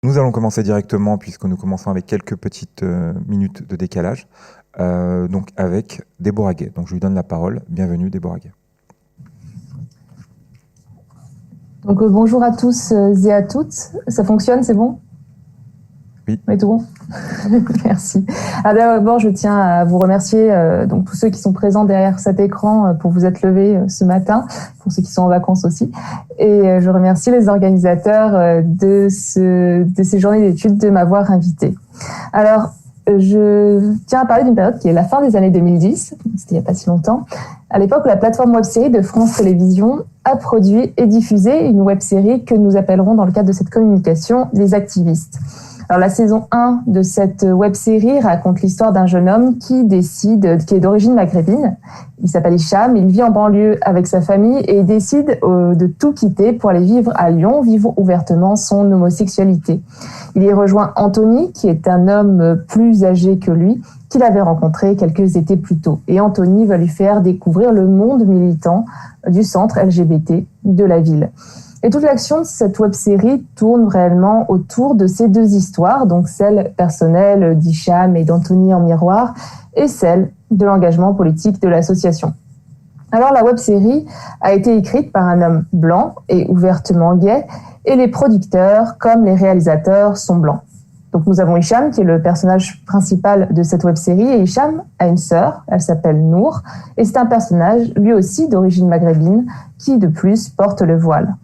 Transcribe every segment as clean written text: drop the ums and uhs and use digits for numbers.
Nous allons commencer directement puisque nous commençons avec quelques petites minutes de décalage, donc avec Déborah Gay. Donc je lui donne la parole. Bienvenue Déborah Gay. Donc bonjour à tous et à toutes. Ça fonctionne, c'est bon ? Oui. Oui, tout bon. Merci. Alors d'abord, je tiens à vous remercier, donc tous ceux qui sont présents derrière cet écran pour vous être levés ce matin, pour ceux qui sont en vacances aussi. Et je remercie les organisateurs de ces journées d'études de m'avoir invité. Alors, je tiens à parler d'une période qui est la fin des années 2010, c'était il n'y a pas si longtemps. À l'époque où la plateforme web-série de France Télévisions a produit et diffusé une web-série que nous appellerons dans le cadre de cette communication Les Activistes. Alors la saison 1 de cette web-série raconte l'histoire d'un jeune homme qui est d'origine maghrébine. Il s'appelle Hicham, il vit en banlieue avec sa famille et il décide de tout quitter pour aller vivre à Lyon, vivre ouvertement son homosexualité. Il y rejoint Anthony, qui est un homme plus âgé que lui, qu'il avait rencontré quelques étés plus tôt. Et Anthony va lui faire découvrir le monde militant du centre LGBT de la ville. Et toute l'action de cette web-série tourne réellement autour de ces deux histoires, donc celle personnelle d'Hicham et d'Anthony en miroir, et celle de l'engagement politique de l'association. Alors la web-série a été écrite par un homme blanc et ouvertement gay, et les producteurs comme les réalisateurs sont blancs. Donc nous avons Hicham, qui est le personnage principal de cette web-série, et Hicham a une sœur, elle s'appelle Nour, et c'est un personnage, lui aussi d'origine maghrébine, qui de plus porte le voile.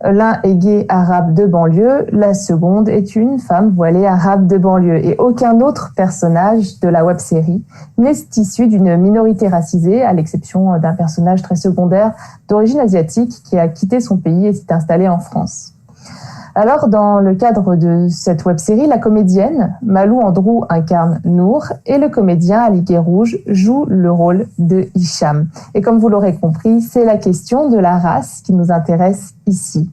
L'un est gay arabe de banlieue, la seconde est une femme voilée arabe de banlieue. Et aucun autre personnage de la web-série n'est issu d'une minorité racisée, à l'exception d'un personnage très secondaire d'origine asiatique qui a quitté son pays et s'est installé en France. Alors, dans le cadre de cette web-série, la comédienne Malou Androu incarne Nour et le comédien Ali Guérouge joue le rôle de Hicham. Et comme vous l'aurez compris, c'est la question de la race qui nous intéresse ici.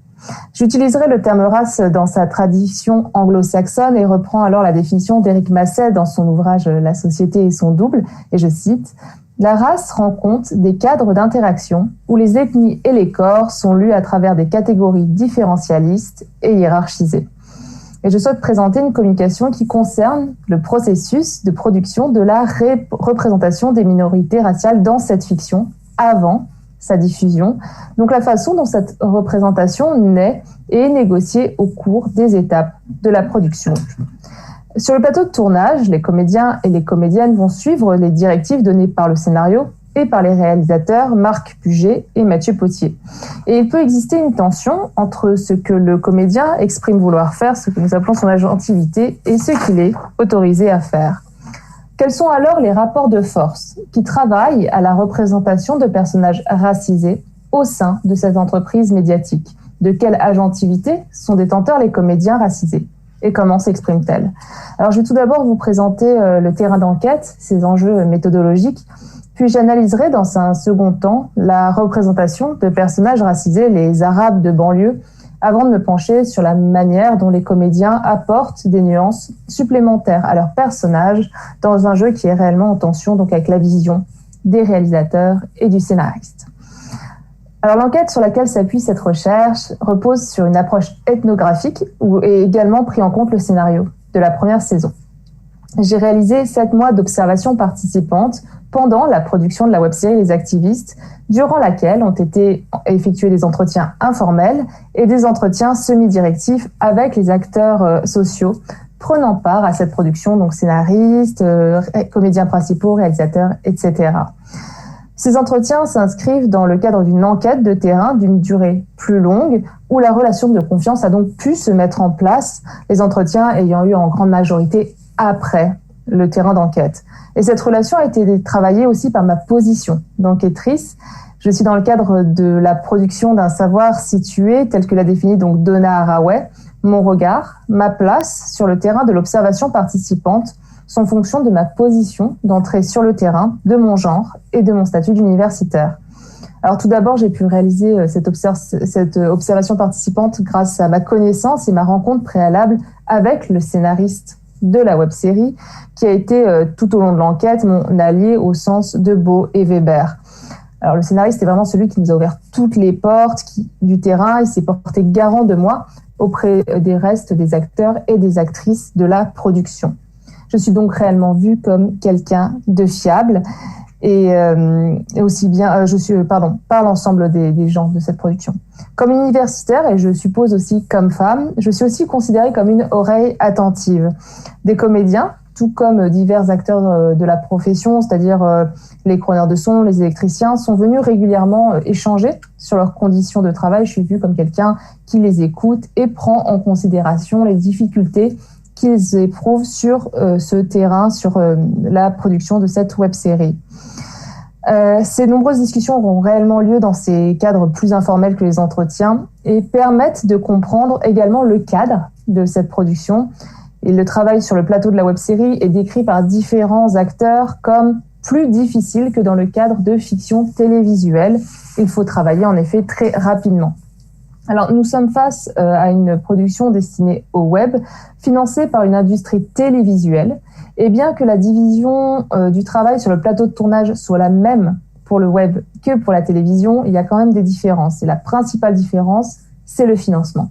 J'utiliserai le terme race dans sa tradition anglo-saxonne et reprends alors la définition d'Éric Masset dans son ouvrage La société et son double, et je cite: la race rend compte des cadres d'interaction où les ethnies et les corps sont lus à travers des catégories différentialistes et hiérarchisées. Et je souhaite présenter une communication qui concerne le processus de production de la représentation des minorités raciales dans cette fiction avant sa diffusion, donc la façon dont cette représentation naît et est négociée au cours des étapes de la production. Sur le plateau de tournage, les comédiens et les comédiennes vont suivre les directives données par le scénario et par les réalisateurs Marc Puget et Mathieu Potier. Et il peut exister une tension entre ce que le comédien exprime vouloir faire, ce que nous appelons son agentivité, et ce qu'il est autorisé à faire. Quels sont alors les rapports de force qui travaillent à la représentation de personnages racisés au sein de cette entreprise médiatique ? De quelle agentivité sont détenteurs les comédiens racisés ? Et comment s'expriment-elles ? Alors, je vais tout d'abord vous présenter le terrain d'enquête, ses enjeux méthodologiques, puis j'analyserai dans un second temps la représentation de personnages racisés, les Arabes de banlieue, avant de me pencher sur la manière dont les comédiens apportent des nuances supplémentaires à leurs personnages dans un jeu qui est réellement en tension donc avec la vision des réalisateurs et du scénariste. Alors l'enquête sur laquelle s'appuie cette recherche repose sur une approche ethnographique où est également pris en compte le scénario de la première saison. J'ai réalisé 7 mois d'observation participante pendant la production de la web-série Les Activistes, durant laquelle ont été effectués des entretiens informels et des entretiens semi-directifs avec les acteurs sociaux prenant part à cette production, donc scénaristes, comédiens principaux, réalisateurs, etc. Ces entretiens s'inscrivent dans le cadre d'une enquête de terrain d'une durée plus longue, où la relation de confiance a donc pu se mettre en place, les entretiens ayant eu en grande majorité après le terrain d'enquête. Et cette relation a été travaillée aussi par ma position d'enquêtrice. Je suis dans le cadre de la production d'un savoir situé, tel que l'a défini donc Donna Haraway, mon regard, ma place sur le terrain de l'observation participante, sont fonction de ma position d'entrée sur le terrain, de mon genre et de mon statut d'universitaire. Alors tout d'abord, j'ai pu réaliser cette observation participante grâce à ma connaissance et ma rencontre préalable avec le scénariste de la web-série, qui a été tout au long de l'enquête mon allié au sens de Beau et Weber. Alors le scénariste est vraiment celui qui nous a ouvert toutes les portes du terrain, il s'est porté garant de moi auprès des restes des acteurs et des actrices de la production. Je suis donc réellement vue comme quelqu'un de fiable et aussi bien, par l'ensemble des gens de cette production. Comme universitaire, et je suppose aussi comme femme, je suis aussi considérée comme une oreille attentive. Des comédiens, tout comme divers acteurs de la profession, c'est-à-dire les chroneurs de son, les électriciens, sont venus régulièrement échanger sur leurs conditions de travail. Je suis vue comme quelqu'un qui les écoute et prend en considération les difficultés qu'ils éprouvent sur ce terrain, sur la production de cette web-série. Ces nombreuses discussions auront réellement lieu dans ces cadres plus informels que les entretiens et permettent de comprendre également le cadre de cette production. Et le travail sur le plateau de la web-série est décrit par différents acteurs comme plus difficile que dans le cadre de fiction télévisuelle. Il faut travailler en effet très rapidement. Alors, nous sommes face à une production destinée au web, financée par une industrie télévisuelle. Et bien que la division du travail sur le plateau de tournage soit la même pour le web que pour la télévision, il y a quand même des différences. Et la principale différence, c'est le financement.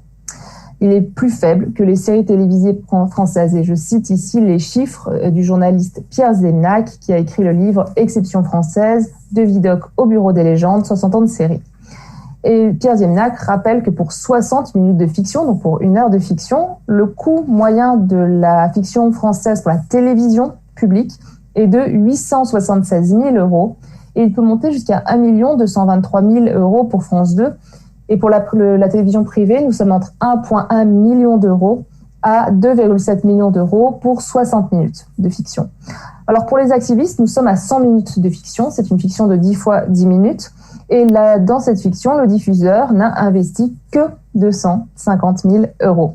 Il est plus faible que les séries télévisées françaises. Et je cite ici les chiffres du journaliste Pierre Zemnac, qui a écrit le livre « Exception française, de Vidocq au bureau des légendes, 60 ans de série ». Et Pierre Zemnac rappelle que pour 60 minutes de fiction, donc pour 1 heure de fiction, le coût moyen de la fiction française pour la télévision publique est de 876 000 €. Et il peut monter jusqu'à 1 223 000 € pour France 2. Et pour la télévision privée, nous sommes entre 1,1 million d'euros à 2,7 millions d'euros pour 60 minutes de fiction. Alors pour les activistes, nous sommes à 100 minutes de fiction. C'est une fiction de 10 fois 10 minutes. Et là, dans cette fiction, le diffuseur n'a investi que 250 000 €.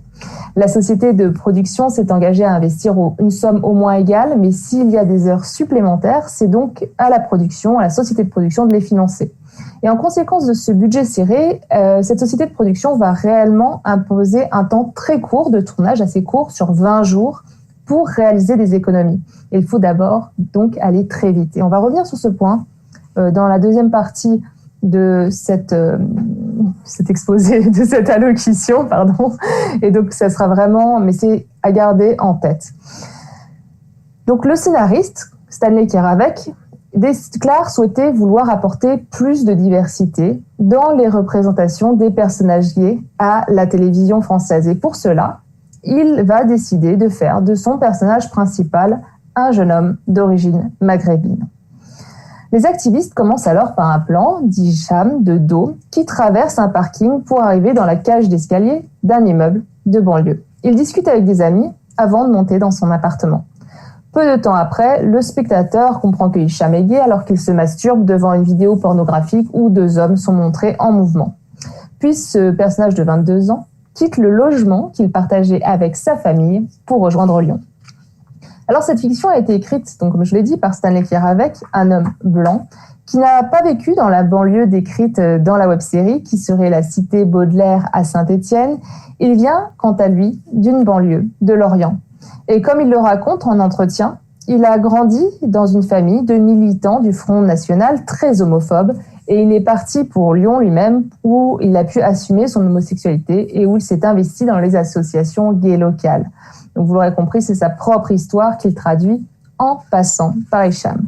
La société de production s'est engagée à investir une somme au moins égale, mais s'il y a des heures supplémentaires, c'est donc à la production, à la société de production de les financer. Et en conséquence de ce budget serré, cette société de production va réellement imposer un temps très court de tournage, assez court, sur 20 jours, pour réaliser des économies. Et il faut d'abord donc aller très vite. Et on va revenir sur ce point dans la deuxième partie de cet exposé, de cette allocution, pardon. Et donc, ça sera vraiment, mais c'est à garder en tête. Donc, le scénariste, Stanley Keravec, déclare souhaiter vouloir apporter plus de diversité dans les représentations des personnages liés à la télévision française. Et pour cela, il va décider de faire de son personnage principal un jeune homme d'origine maghrébine. Les activistes commencent alors par un plan d'Hicham de dos qui traverse un parking pour arriver dans la cage d'escalier d'un immeuble de banlieue. Il discute avec des amis avant de monter dans son appartement. Peu de temps après, le spectateur comprend que Hicham est gay alors qu'il se masturbe devant une vidéo pornographique où 2 hommes sont montrés en mouvement. Puis ce personnage de 22 ans quitte le logement qu'il partageait avec sa famille pour rejoindre Lyon. Alors cette fiction a été écrite, donc, comme je l'ai dit, par Stanley Keravec, un homme blanc, qui n'a pas vécu dans la banlieue décrite dans la web-série, qui serait la cité Baudelaire à Saint-Étienne. Il vient, quant à lui, d'une banlieue, de Lorient. Et comme il le raconte en entretien, il a grandi dans une famille de militants du Front National très homophobes, et il est parti pour Lyon lui-même, où il a pu assumer son homosexualité et où il s'est investi dans les associations gays locales. Donc vous l'aurez compris, c'est sa propre histoire qu'il traduit en passant par Hicham.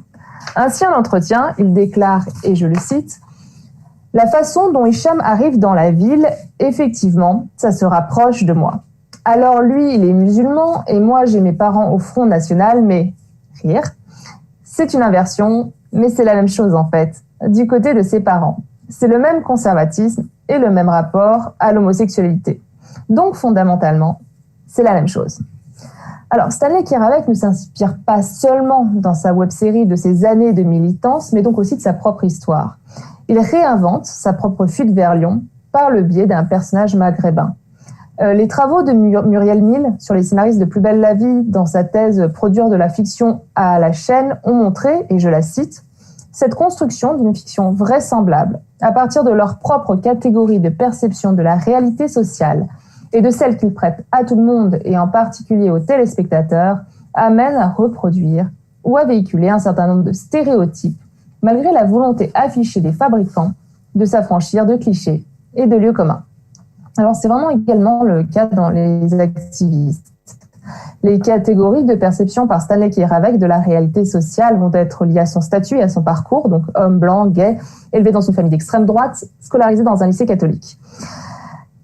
Ainsi, en entretien, il déclare, et je le cite, « La façon dont Hicham arrive dans la ville, effectivement, ça se rapproche de moi. Alors lui, il est musulman et moi, j'ai mes parents au Front National, mais rire. C'est une inversion, mais c'est la même chose en fait, du côté de ses parents. C'est le même conservatisme et le même rapport à l'homosexualité. Donc fondamentalement, c'est la même chose. » Alors, Stanley Keravec ne s'inspire pas seulement dans sa web-série de ses années de militance, mais donc aussi de sa propre histoire. Il réinvente sa propre fuite vers Lyon par le biais d'un personnage maghrébin. Les travaux de Muriel Mille sur les scénaristes de Plus belle la vie dans sa thèse « Produire de la fiction à la chaîne » ont montré, et je la cite, « cette construction d'une fiction vraisemblable à partir de leur propre catégorie de perception de la réalité sociale et de celle qu'ils prêtent à tout le monde et en particulier aux téléspectateurs, amène à reproduire ou à véhiculer un certain nombre de stéréotypes, malgré la volonté affichée des fabricants de s'affranchir de clichés et de lieux communs. » Alors, c'est vraiment également le cas dans les activistes. Les catégories de perception par Stanley Kiravec de la réalité sociale vont être liées à son statut et à son parcours, donc homme blanc, gay, élevé dans une famille d'extrême droite, scolarisé dans un lycée catholique.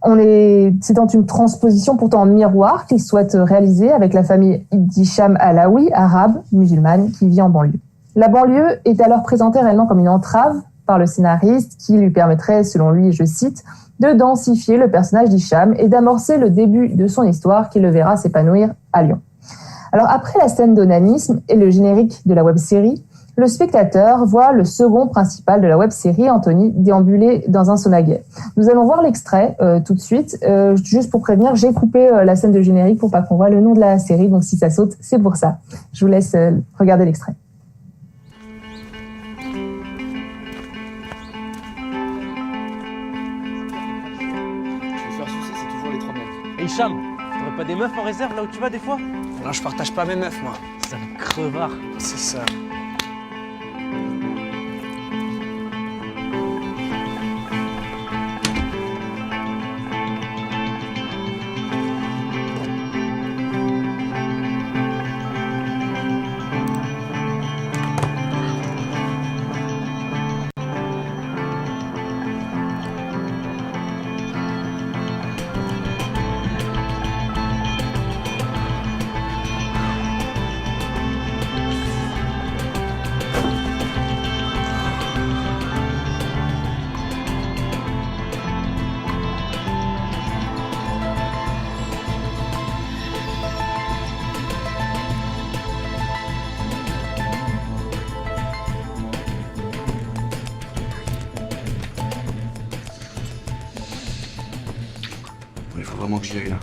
C'est dans une transposition pourtant en miroir qu'il souhaite réaliser avec la famille d'Hicham Alaoui, arabe, musulmane, qui vit en banlieue. La banlieue est alors présentée réellement comme une entrave par le scénariste qui lui permettrait, selon lui, je cite, de densifier le personnage d'Hicham et d'amorcer le début de son histoire qui le verra s'épanouir à Lyon. Alors après la scène d'onanisme et le générique de la web-série, le spectateur voit le second principal de la web-série, Anthony, déambuler dans un sauna gay. Nous allons voir l'extrait tout de suite. Juste pour prévenir, j'ai coupé la scène de générique pour pas qu'on voit le nom de la série, donc si ça saute, c'est pour ça. Je vous laisse regarder l'extrait. Hicham, t'aurais pas des meufs en réserve là où tu vas des fois? Non, je partage pas mes meufs, moi. C'est un crevard. C'est ça. Il faut vraiment que j'y aille là.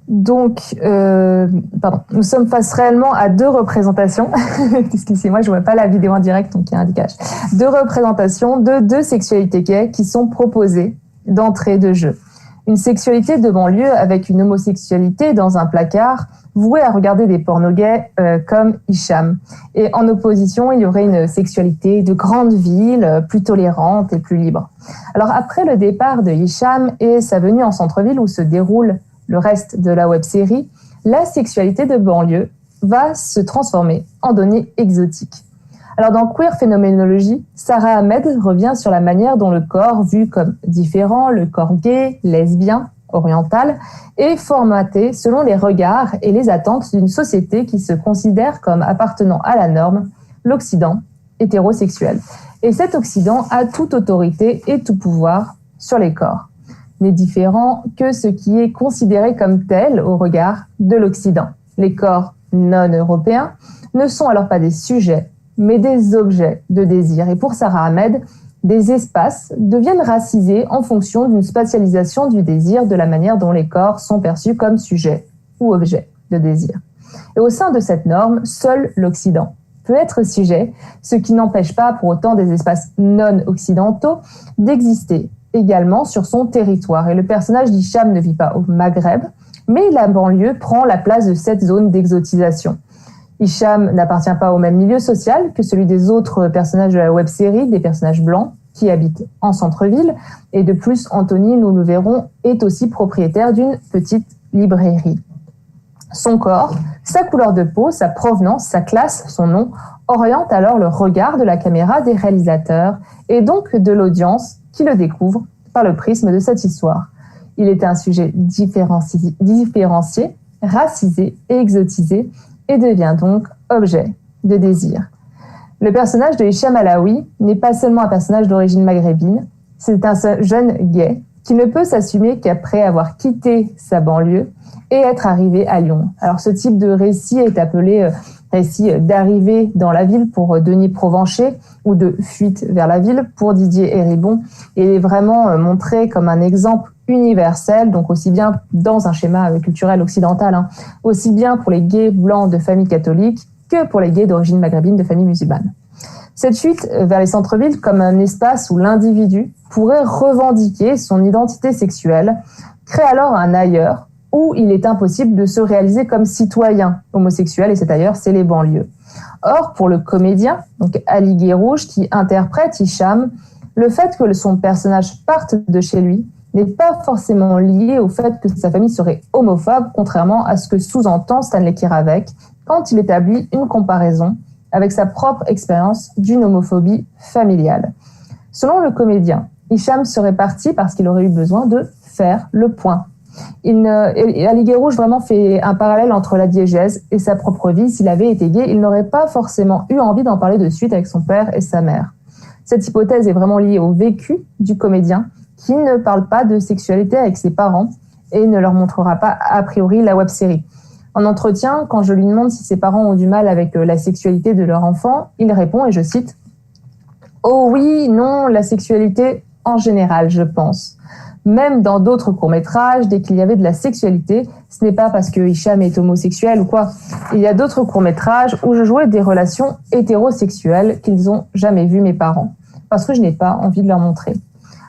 Donc, nous sommes face réellement à deux représentations. Excusez-moi, je ne vois pas la vidéo en direct, donc il y a un décalage. Deux représentations de deux sexualités gays qui sont proposées d'entrée de jeu. Une sexualité de banlieue avec une homosexualité dans un placard, vouée à regarder des pornos gays comme Hicham. Et en opposition, il y aurait une sexualité de grande ville, plus tolérante et plus libre. Alors après le départ de Hicham et sa venue en centre-ville où se déroule le reste de la web-série, la sexualité de banlieue va se transformer en données exotiques. Alors dans Queer Phénoménologie, Sarah Ahmed revient sur la manière dont le corps vu comme différent, le corps gay, lesbien, oriental, est formaté selon les regards et les attentes d'une société qui se considère comme appartenant à la norme, l'Occident hétérosexuel. Et cet Occident a toute autorité et tout pouvoir sur les corps, n'est différent que ce qui est considéré comme tel au regard de l'Occident. Les corps non européens ne sont alors pas des sujets, mais des objets de désir. Et pour Sarah Ahmed, des espaces deviennent racisés en fonction d'une spatialisation du désir de la manière dont les corps sont perçus comme sujets ou objets de désir. Et au sein de cette norme, seul l'Occident peut être sujet, ce qui n'empêche pas pour autant des espaces non occidentaux d'exister également sur son territoire. Et le personnage d'Hicham ne vit pas au Maghreb, mais la banlieue prend la place de cette zone d'exotisation. Hicham n'appartient pas au même milieu social que celui des autres personnages de la web-série, des personnages blancs qui habitent en centre-ville. Et de plus, Anthony, nous le verrons, est aussi propriétaire d'une petite librairie. Son corps, sa couleur de peau, sa provenance, sa classe, son nom, orientent alors le regard de la caméra des réalisateurs et donc de l'audience qui le découvre par le prisme de cette histoire. Il est un sujet différencié, racisé et exotisé et devient donc objet de désir. Le personnage de Hicham Alaoui n'est pas seulement un personnage d'origine maghrébine, c'est un jeune gay qui ne peut s'assumer qu'après avoir quitté sa banlieue et être arrivé à Lyon. Alors ce type de récit est appelé récit d'arrivée dans la ville pour Denis Provencher ou de fuite vers la ville pour Didier Héribon et est vraiment montré comme un exemple universel, donc aussi bien dans un schéma culturel occidental, aussi bien pour les gays blancs de famille catholique que pour les gays d'origine maghrébine de famille musulmane. Cette fuite vers les centres-villes comme un espace où l'individu pourrait revendiquer son identité sexuelle crée alors un ailleurs où il est impossible de se réaliser comme citoyen homosexuel, et cet ailleurs, c'est les banlieues. Or, pour le comédien, donc Ali Guérouche, qui interprète Hicham, Le fait que son personnage parte de chez lui n'est pas forcément lié au fait que sa famille serait homophobe, contrairement à ce que sous-entend Stanley Kiravec quand il établit une comparaison avec sa propre expérience d'une homophobie familiale. Selon le comédien, Hicham serait parti parce qu'il aurait eu besoin de faire le point. Alighiero vraiment fait un parallèle entre la diégèse et sa propre vie. S'il avait été gay, il n'aurait pas forcément eu envie d'en parler de suite avec son père et sa mère. Cette hypothèse est vraiment liée au vécu du comédien qui ne parle pas de sexualité avec ses parents et ne leur montrera pas a priori la web-série. En entretien, quand je lui demande si ses parents ont du mal avec la sexualité de leur enfant, il répond, et je cite, « Oh oui, non, la sexualité en général, je pense. Même dans d'autres courts-métrages, dès qu'il y avait de la sexualité, ce n'est pas parce que Hicham est homosexuel ou quoi. Il y a d'autres courts-métrages où je jouais des relations hétérosexuelles qu'ils n'ont jamais vues mes parents, parce que je n'ai pas envie de leur montrer. »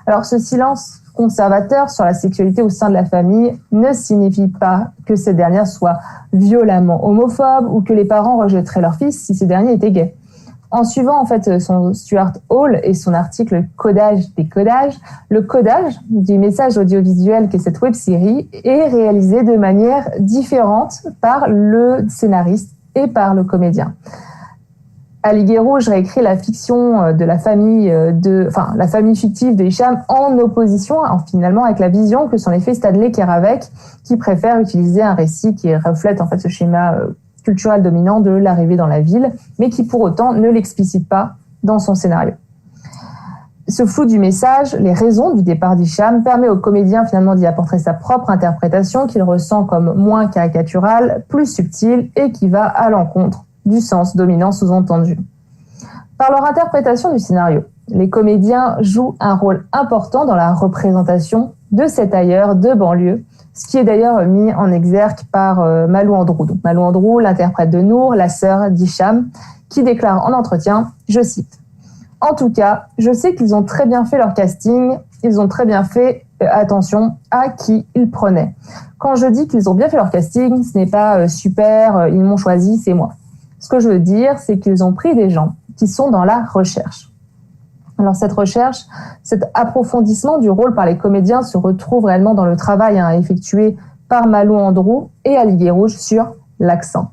Alors ce silence conservateur sur la sexualité au sein de la famille ne signifie pas que cette dernière soit violemment homophobe ou que les parents rejetteraient leur fils si ces derniers étaient gays. En suivant en fait son Stuart Hall et son article Codage des codages, le codage du message audiovisuel qu'est cette web-série est réalisé de manière différente par le scénariste et par le comédien. Alighiero réécrit la fiction de la famille la famille fictive de Hicham en opposition finalement avec la vision que s'en est fait Stanley Kiravec, qui préfère utiliser un récit qui reflète en fait ce schéma culturel dominant de l'arrivée dans la ville, mais qui pour autant ne l'explicite pas dans son scénario. Ce flou du message, les raisons du départ d'Hicham, permet au comédien finalement d'y apporter sa propre interprétation qu'il ressent comme moins caricaturale, plus subtile et qui va à l'encontre du sens dominant sous-entendu. Par leur interprétation du scénario, les comédiens jouent un rôle important dans la représentation de cet ailleurs de banlieue, ce qui est d'ailleurs mis en exergue par Malou Andrew. Donc, Malou Andrew, l'interprète de Nour, la sœur d'Hicham, qui déclare en entretien, je cite, « En tout cas, je sais qu'ils ont très bien fait leur casting, ils ont très bien fait attention à qui ils prenaient. Quand je dis qu'ils ont bien fait leur casting, ce n'est pas super, ils m'ont choisi, c'est moi. Ce que je veux dire, c'est qu'ils ont pris des gens qui sont dans la recherche. » Alors cette recherche, cet approfondissement du rôle par les comédiens se retrouve réellement dans le travail effectué par Malou Andrew et Alighiero sur l'accent.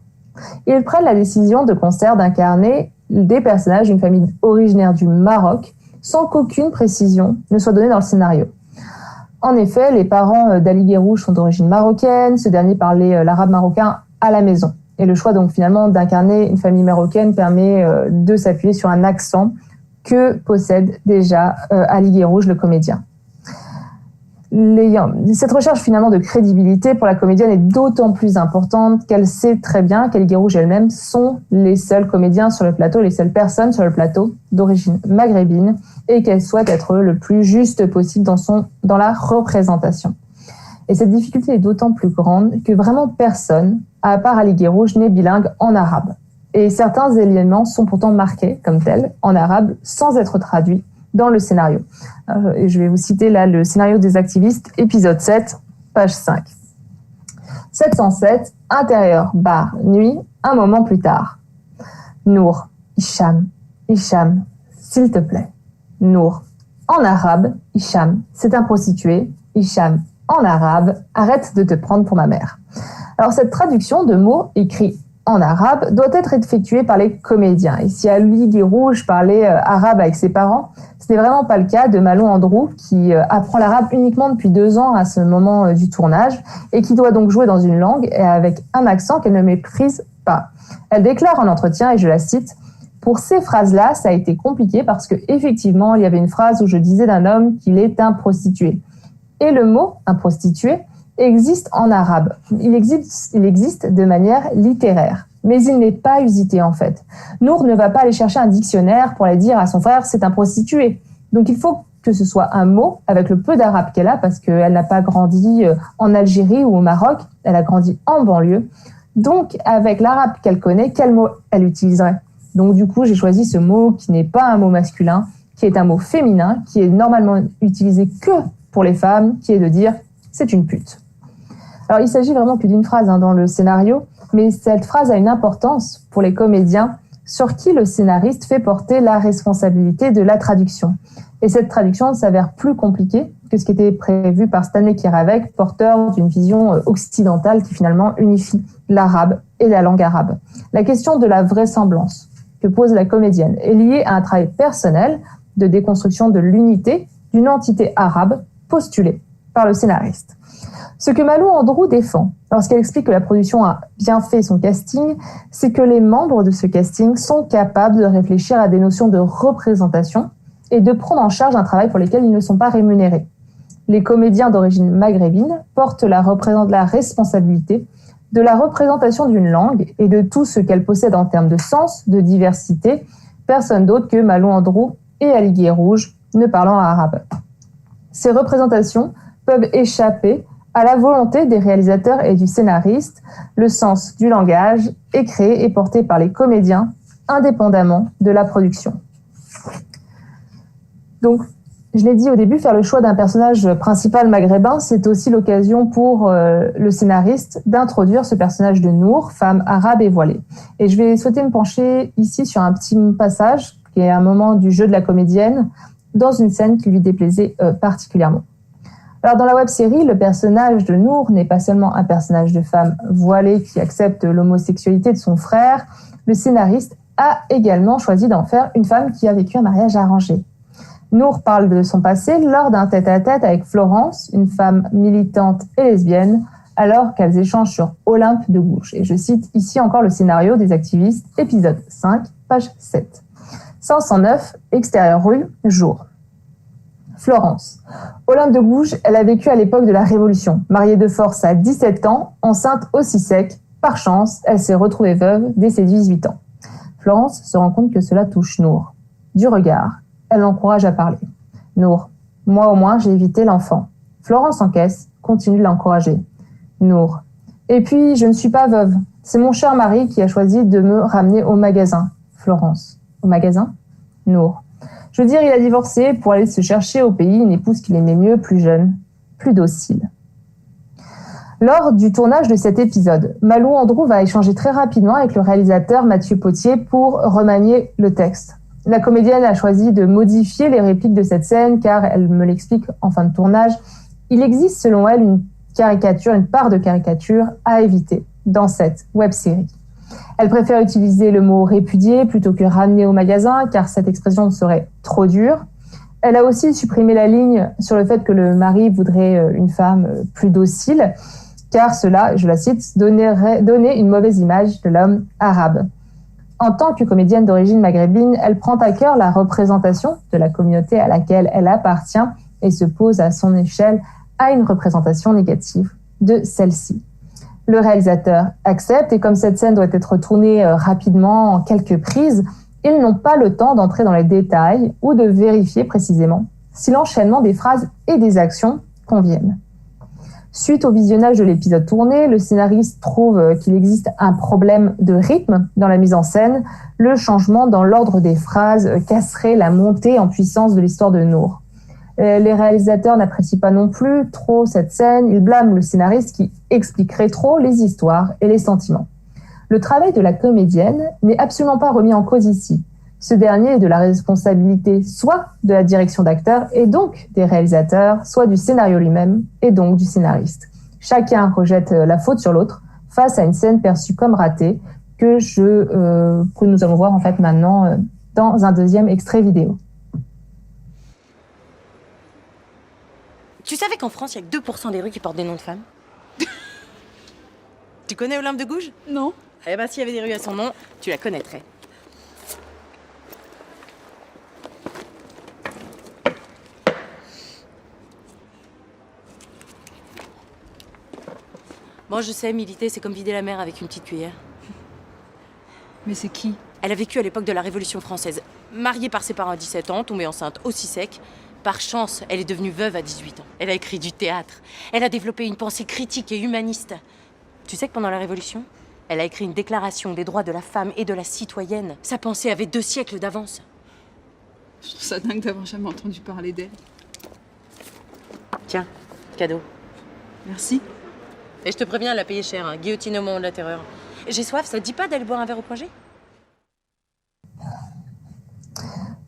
Ils prennent la décision de concert d'incarner des personnages d'une famille originaire du Maroc sans qu'aucune précision ne soit donnée dans le scénario. En effet, les parents d'Alighiero sont d'origine marocaine, ce dernier parlait l'arabe marocain à la maison. Et le choix donc finalement d'incarner une famille marocaine permet de s'appuyer sur un accent que possède déjà Alighiero, le comédien. Cette recherche finalement de crédibilité pour la comédienne est d'autant plus importante qu'elle sait très bien qu'Alighiero elle-même sont les seuls comédiens sur le plateau, les seules personnes sur le plateau d'origine maghrébine et qu'elle souhaite être le plus juste possible dans la représentation. Et cette difficulté est d'autant plus grande que vraiment personne, à part Alighiero, n'est bilingue en arabe. Et certains éléments sont pourtant marqués comme tels en arabe sans être traduits dans le scénario. Et je vais vous citer là le scénario des activistes, épisode 7, page 5. 707, intérieur, bar, nuit, un moment plus tard. Nour, Hicham, Hicham, s'il te plaît. Nour, en arabe, Hicham, c'est un prostitué, Hicham, en arabe, arrête de te prendre pour ma mère. Alors cette traduction de mots écrits en arabe doit être effectuée par les comédiens. Et si Alighiero parlait arabe avec ses parents, ce n'est vraiment pas le cas de Malou Andrew qui apprend l'arabe uniquement depuis 2 ans à ce moment du tournage et qui doit donc jouer dans une langue et avec un accent qu'elle ne maîtrise pas. Elle déclare en entretien, et je la cite, « Pour ces phrases-là, ça a été compliqué parce qu'effectivement, il y avait une phrase où je disais d'un homme qu'il est un prostitué. Et le mot « un prostitué » existe en arabe. Il existe de manière littéraire, mais il n'est pas usité en fait. Nour ne va pas aller chercher un dictionnaire pour aller dire à son frère « c'est un prostitué ». Donc il faut que ce soit un mot avec le peu d'arabe qu'elle a parce qu'elle n'a pas grandi en Algérie ou au Maroc, elle a grandi en banlieue. Donc avec l'arabe qu'elle connaît, quel mot elle utiliserait? Donc du coup, j'ai choisi ce mot qui n'est pas un mot masculin, qui est un mot féminin, qui est normalement utilisé que pour les femmes, qui est de dire « c'est une pute ». Alors, il s'agit vraiment que d'une phrase dans le scénario, mais cette phrase a une importance pour les comédiens, sur qui le scénariste fait porter la responsabilité de la traduction. Et cette traduction s'avère plus compliquée que ce qui était prévu par Stanley Kiravec, porteur d'une vision occidentale qui finalement unifie l'arabe et la langue arabe. La question de la vraisemblance que pose la comédienne est liée à un travail personnel de déconstruction de l'unité d'une entité arabe postulée par le scénariste. Ce que Malou Andrew défend lorsqu'elle explique que la production a bien fait son casting, c'est que les membres de ce casting sont capables de réfléchir à des notions de représentation et de prendre en charge un travail pour lequel ils ne sont pas rémunérés. Les comédiens d'origine maghrébine portent la responsabilité de la représentation d'une langue et de tout ce qu'elle possède en termes de sens, de diversité, personne d'autre que Malou Andrew et Ali Guérouge ne parlant arabe. Ces représentations peuvent échapper à la volonté des réalisateurs et du scénariste. Le sens du langage est créé et porté par les comédiens indépendamment de la production. Donc, je l'ai dit au début, faire le choix d'un personnage principal maghrébin, c'est aussi l'occasion pour le scénariste d'introduire ce personnage de Nour, femme arabe et voilée. Et je vais souhaiter me pencher ici sur un petit passage, qui est un moment du jeu de la comédienne, dans une scène qui lui déplaisait particulièrement. Alors, dans la web-série, le personnage de Nour n'est pas seulement un personnage de femme voilée qui accepte l'homosexualité de son frère. Le scénariste a également choisi d'en faire une femme qui a vécu un mariage arrangé. Nour parle de son passé lors d'un tête-à-tête avec Florence, une femme militante et lesbienne, alors qu'elles échangent sur Olympe de Gouges. Et je cite ici encore le scénario des activistes, épisode 5, page 7. 509, extérieur rue, jour. Florence. Olympe de Gouges, elle a vécu à l'époque de la Révolution. Mariée de force à 17 ans, enceinte aussi sec. Par chance, elle s'est retrouvée veuve dès ses 18 ans. Florence se rend compte que cela touche Nour. Du regard, elle l'encourage à parler. Nour. Moi au moins, j'ai évité l'enfant. Florence encaisse, continue de l'encourager. Nour. Et puis, je ne suis pas veuve. C'est mon cher mari qui a choisi de me ramener au magasin. Florence. Au magasin? Nour. Je veux dire, il a divorcé pour aller se chercher au pays une épouse qu'il aimait mieux, plus jeune, plus docile. Lors du tournage de cet épisode, Malou Andrew va échanger très rapidement avec le réalisateur Mathieu Potier pour remanier le texte. La comédienne a choisi de modifier les répliques de cette scène car, elle me l'explique en fin de tournage, il existe selon elle une part de caricature à éviter dans cette web-série. Elle préfère utiliser le mot répudier plutôt que ramener au magasin car cette expression serait trop dure. Elle a aussi supprimé la ligne sur le fait que le mari voudrait une femme plus docile car cela, je la cite, donnait une mauvaise image de l'homme arabe. En tant que comédienne d'origine maghrébine, elle prend à cœur la représentation de la communauté à laquelle elle appartient et se pose à son échelle à une représentation négative de celle-ci. Le réalisateur accepte et comme cette scène doit être tournée rapidement en quelques prises, ils n'ont pas le temps d'entrer dans les détails ou de vérifier précisément si l'enchaînement des phrases et des actions conviennent. Suite au visionnage de l'épisode tourné, le scénariste trouve qu'il existe un problème de rythme dans la mise en scène. Le changement dans l'ordre des phrases casserait la montée en puissance de l'histoire de Nour. Les réalisateurs n'apprécient pas non plus trop cette scène. Ils blâment le scénariste qui expliquerait trop les histoires et les sentiments. Le travail de la comédienne n'est absolument pas remis en cause ici. Ce dernier est de la responsabilité soit de la direction d'acteurs et donc des réalisateurs, soit du scénario lui-même et donc du scénariste. Chacun rejette la faute sur l'autre face à une scène perçue comme ratée que nous allons voir en fait maintenant dans un deuxième extrait vidéo. Tu savais qu'en France, il n'y a que 2% des rues qui portent des noms de femmes? Tu connais Olympe de Gouges? Non. Eh ben, s'il y avait des rues à son nom, tu la connaîtrais. Bon, je sais, militer, c'est comme vider la mer avec une petite cuillère. Mais c'est qui? Elle a vécu à l'époque de la Révolution française. Mariée par ses parents à 17 ans, tombée enceinte aussi sec. Par chance, elle est devenue veuve à 18 ans. Elle a écrit du théâtre. Elle a développé une pensée critique et humaniste. Tu sais que pendant la Révolution, elle a écrit une déclaration des droits de la femme et de la citoyenne. Sa pensée avait 2 siècles d'avance. Je trouve ça dingue d'avoir jamais entendu parler d'elle. Tiens, cadeau. Merci. Et je te préviens, elle a payé cher, hein. Guillotine au moment de la terreur. J'ai soif, ça te dit pas d'aller boire un verre au point G?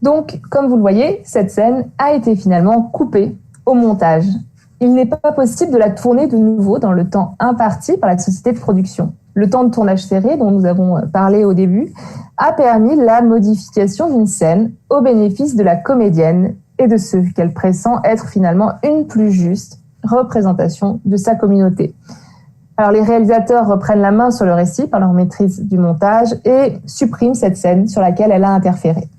Donc, comme vous le voyez, cette scène a été finalement coupée au montage. Il n'est pas possible de la tourner de nouveau dans le temps imparti par la société de production. Le temps de tournage serré, dont nous avons parlé au début, a permis la modification d'une scène au bénéfice de la comédienne et de ce qu'elle pressent être finalement une plus juste représentation de sa communauté. Alors, les réalisateurs reprennent la main sur le récit par leur maîtrise du montage et suppriment cette scène sur laquelle elle a interféré.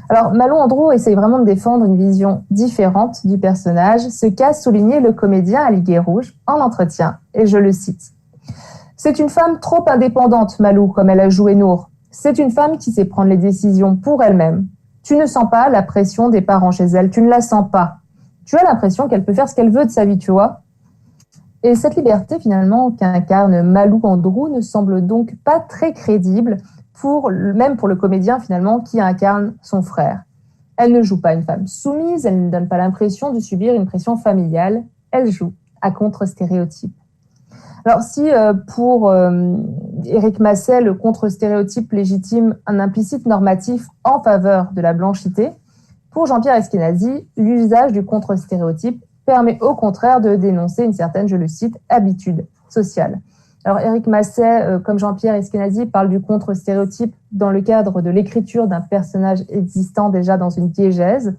Alors, Malou Andro essaye vraiment de défendre une vision différente du personnage, ce qu'a souligné le comédien Ali Guérouge en entretien, et je le cite. « C'est une femme trop indépendante, Malou, comme elle a joué Nour. C'est une femme qui sait prendre les décisions pour elle-même. Tu ne sens pas la pression des parents chez elle, tu ne la sens pas. Tu as l'impression qu'elle peut faire ce qu'elle veut de sa vie, tu vois. » Et cette liberté, finalement, qu'incarne Malou Andro ne semble donc pas très crédible, même pour le comédien, finalement, qui incarne son frère. Elle ne joue pas une femme soumise, elle ne donne pas l'impression de subir une pression familiale, elle joue à contre-stéréotype. Alors si pour Éric Masset, le contre-stéréotype légitime un implicite normatif en faveur de la blanchité, pour Jean-Pierre Eskenazi, l'usage du contre-stéréotype permet au contraire de dénoncer une certaine, je le cite, habitude sociale. Alors Éric Masset, comme Jean-Pierre Eskenazi, parle du contre-stéréotype dans le cadre de l'écriture d'un personnage existant déjà dans une diégèse,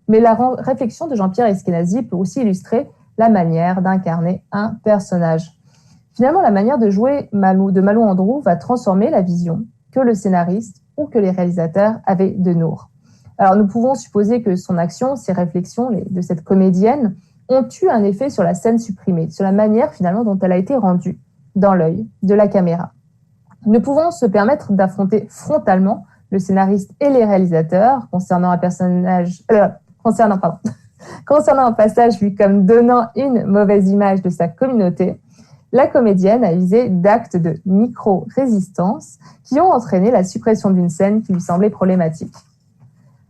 mais la réflexion de Jean-Pierre Eskenazi peut aussi illustrer la manière d'incarner un personnage. Finalement, la manière de jouer de Malou Andro va transformer la vision que le scénariste ou que les réalisateurs avaient de Nour. Alors nous pouvons supposer que son action, ses réflexions de cette comédienne ont eu un effet sur la scène supprimée, sur la manière finalement dont elle a été rendue dans l'œil de la caméra. Nous pouvons se permettre d'affronter frontalement le scénariste et les réalisateurs concernant un passage vu comme donnant une mauvaise image de sa communauté. La comédienne a usé d'actes de micro-résistance qui ont entraîné la suppression d'une scène qui lui semblait problématique.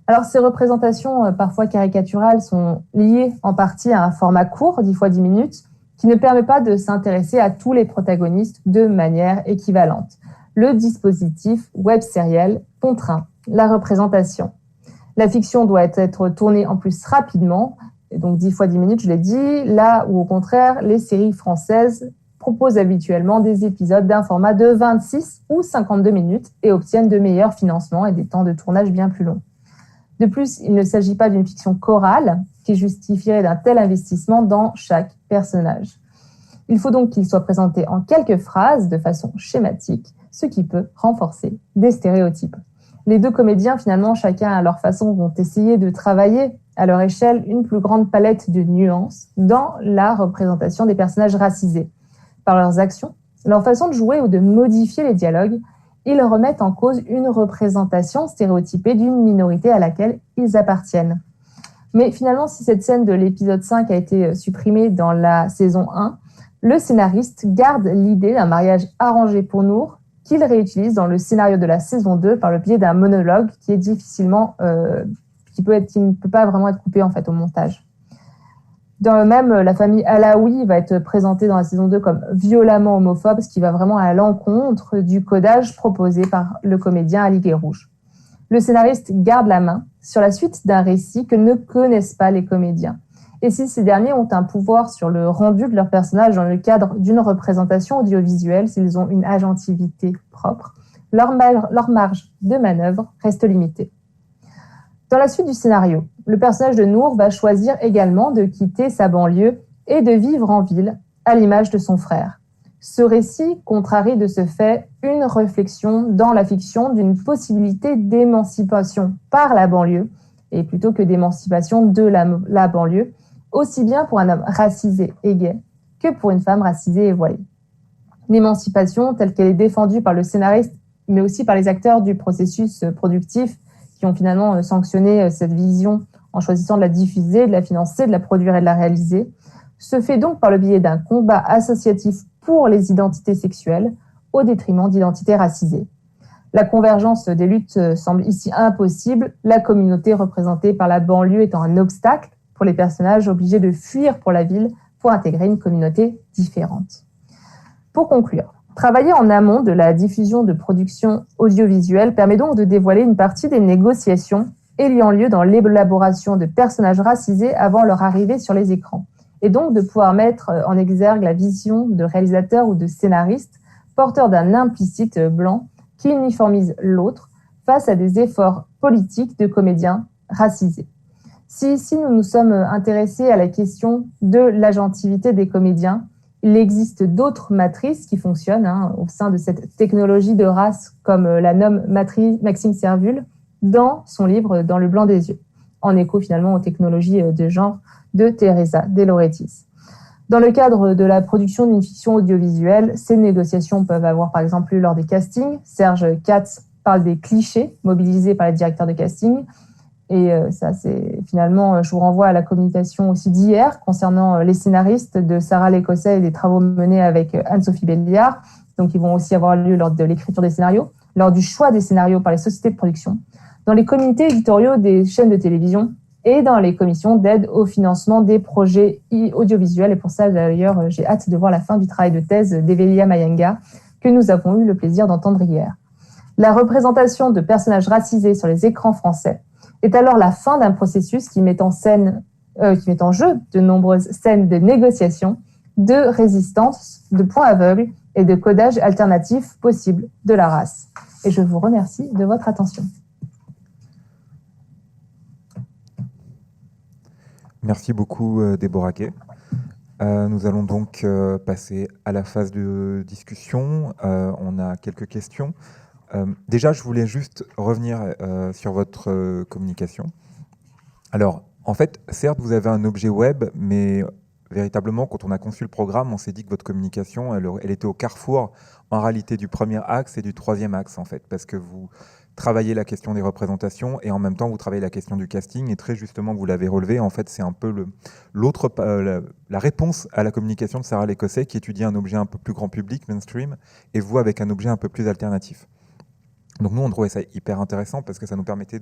Alors, ces représentations parfois caricaturales sont liées en partie à un format court, 10 fois 10 minutes, qui ne permet pas de s'intéresser à tous les protagonistes de manière équivalente. Le dispositif web-sériel contraint la représentation. La fiction doit être tournée en plus rapidement, et donc 10 fois 10 minutes, je l'ai dit, là où au contraire, les séries françaises proposent habituellement des épisodes d'un format de 26 ou 52 minutes et obtiennent de meilleurs financements et des temps de tournage bien plus longs. De plus, il ne s'agit pas d'une fiction chorale qui justifierait d'un tel investissement dans chaque personnage. Il faut donc qu'il soit présenté en quelques phrases de façon schématique, ce qui peut renforcer des stéréotypes. Les deux comédiens, finalement, chacun à leur façon, vont essayer de travailler à leur échelle une plus grande palette de nuances dans la représentation des personnages racisés. Par leurs actions, leur façon de jouer ou de modifier les dialogues, ils remettent en cause une représentation stéréotypée d'une minorité à laquelle ils appartiennent. Mais finalement, si cette scène de l'épisode 5 a été supprimée dans la saison 1, le scénariste garde l'idée d'un mariage arrangé pour Nour qu'il réutilise dans le scénario de la saison 2 par le biais d'un monologue qui est difficilement, qui ne peut pas vraiment être coupé en fait au montage. Dans le même, la famille Alaoui va être présentée dans la saison 2 comme violemment homophobe, ce qui va vraiment à l'encontre du codage proposé par le comédien Ali Guérouge. Le scénariste garde la main sur la suite d'un récit que ne connaissent pas les comédiens. Et si ces derniers ont un pouvoir sur le rendu de leur personnage dans le cadre d'une représentation audiovisuelle, s'ils ont une agentivité propre, leur marge de manœuvre reste limitée. Dans la suite du scénario, le personnage de Nour va choisir également de quitter sa banlieue et de vivre en ville, à l'image de son frère. Ce récit contrarie de ce fait une réflexion dans la fiction d'une possibilité d'émancipation par la banlieue, et plutôt que d'émancipation de la banlieue, aussi bien pour un homme racisé et gay que pour une femme racisée et voilée. L'émancipation, telle qu'elle est défendue par le scénariste, mais aussi par les acteurs du processus productif, qui ont finalement sanctionné cette vision en choisissant de la diffuser, de la financer, de la produire et de la réaliser, se fait donc par le biais d'un combat associatif pour les identités sexuelles au détriment d'identités racisées. La convergence des luttes semble ici impossible, la communauté représentée par la banlieue étant un obstacle pour les personnages obligés de fuir pour la ville pour intégrer une communauté différente. Pour conclure, travailler en amont de la diffusion de productions audiovisuelles permet donc de dévoiler une partie des négociations ayant lieu dans l'élaboration de personnages racisés avant leur arrivée sur les écrans. Et donc de pouvoir mettre en exergue la vision de réalisateurs ou de scénaristes porteurs d'un implicite blanc qui uniformise l'autre face à des efforts politiques de comédiens racisés. Si ici nous nous sommes intéressés à la question de l'agentivité des comédiens, il existe d'autres matrices qui fonctionnent au sein de cette technologie de race, comme la nomme Maxime Servul dans son livre « Dans le blanc des yeux », en écho finalement aux technologies de genre de Teresa De Laurentiis. Dans le cadre de la production d'une fiction audiovisuelle, ces négociations peuvent avoir par exemple lieu lors des castings. Serge Katz parle des clichés mobilisés par les directeurs de casting. Et ça, c'est finalement, je vous renvoie à la communication aussi d'hier concernant les scénaristes de Sarah L'Écossais et des travaux menés avec Anne-Sophie Béliard. Donc, ils vont aussi avoir lieu lors de l'écriture des scénarios, lors du choix des scénarios par les sociétés de production, dans les comités éditoriaux des chaînes de télévision et dans les commissions d'aide au financement des projets audiovisuels. Et pour ça, d'ailleurs, j'ai hâte de voir la fin du travail de thèse d'Evelia Mayanga que nous avons eu le plaisir d'entendre hier. La représentation de personnages racisés sur les écrans français est alors la fin d'un processus qui met en jeu de nombreuses scènes de négociation, de résistance, de points aveugles et de codage alternatif possible de la race. Et je vous remercie de votre attention. Merci beaucoup, Déborah Gay. Nous allons donc passer à la phase de discussion. On a quelques questions. Déjà, je voulais juste revenir sur votre communication. Alors, en fait, certes, vous avez un objet web, mais véritablement, quand on a conçu le programme, on s'est dit que votre communication, elle était au carrefour, en réalité, du premier axe et du troisième axe, en fait, parce que vous travaillez la question des représentations et en même temps, vous travaillez la question du casting. Et très justement, vous l'avez relevé, en fait, c'est un peu la réponse à la communication de Sarah L'Écossais qui étudie un objet un peu plus grand public, mainstream, et vous avec un objet un peu plus alternatif. Donc nous, on trouvait ça hyper intéressant parce que ça nous permettait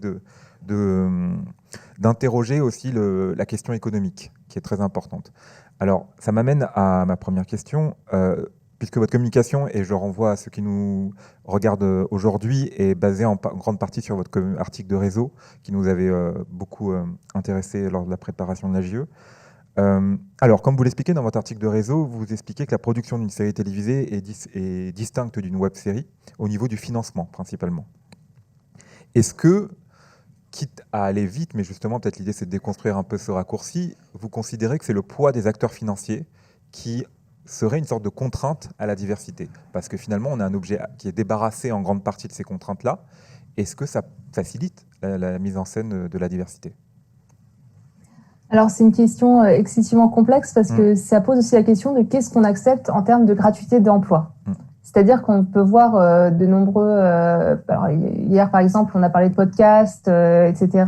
d'interroger aussi la question économique, qui est très importante. Alors, ça m'amène à ma première question, puisque votre communication, et je renvoie à ceux qui nous regardent aujourd'hui, est basée en grande partie sur votre article de réseau, qui nous avait beaucoup intéressé lors de la préparation de l'AGE. Alors, comme vous l'expliquez dans votre article de réseau, vous expliquez que la production d'une série télévisée est distincte d'une web-série au niveau du financement, principalement. Est-ce que, quitte à aller vite, mais justement, peut-être l'idée c'est de déconstruire un peu ce raccourci, vous considérez que c'est le poids des acteurs financiers qui serait une sorte de contrainte à la diversité? Parce que finalement, on a un objet qui est débarrassé en grande partie de ces contraintes-là. Est-ce que ça facilite la mise en scène de la diversité? Alors, c'est une question excessivement complexe parce que ça pose aussi la question de qu'est-ce qu'on accepte en termes de gratuité d'emploi. C'est-à-dire qu'on peut voir de nombreux... alors hier, par exemple, on a parlé de podcasts, etc.,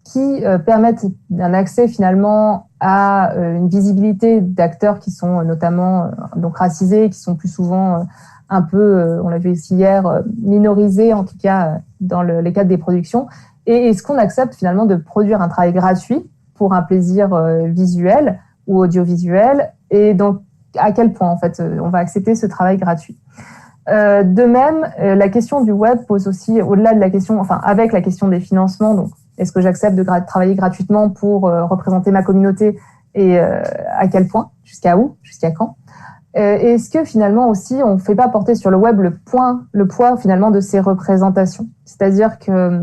qui permettent un accès finalement à une visibilité d'acteurs qui sont notamment donc racisés, qui sont plus souvent un peu, on l'a vu ici hier, minorisés, en tout cas dans les cadres des productions. Et est-ce qu'on accepte finalement de produire un travail gratuit pour un plaisir visuel ou audiovisuel, et donc à quel point en fait on va accepter ce travail gratuit. De même, la question du web pose aussi, au-delà de la question, enfin avec la question des financements, donc est-ce que j'accepte de travailler gratuitement pour représenter ma communauté et à quel point, jusqu'à où, jusqu'à quand. Est-ce que finalement aussi on ne fait pas porter sur le web le poids finalement de ces représentations, c'est-à-dire que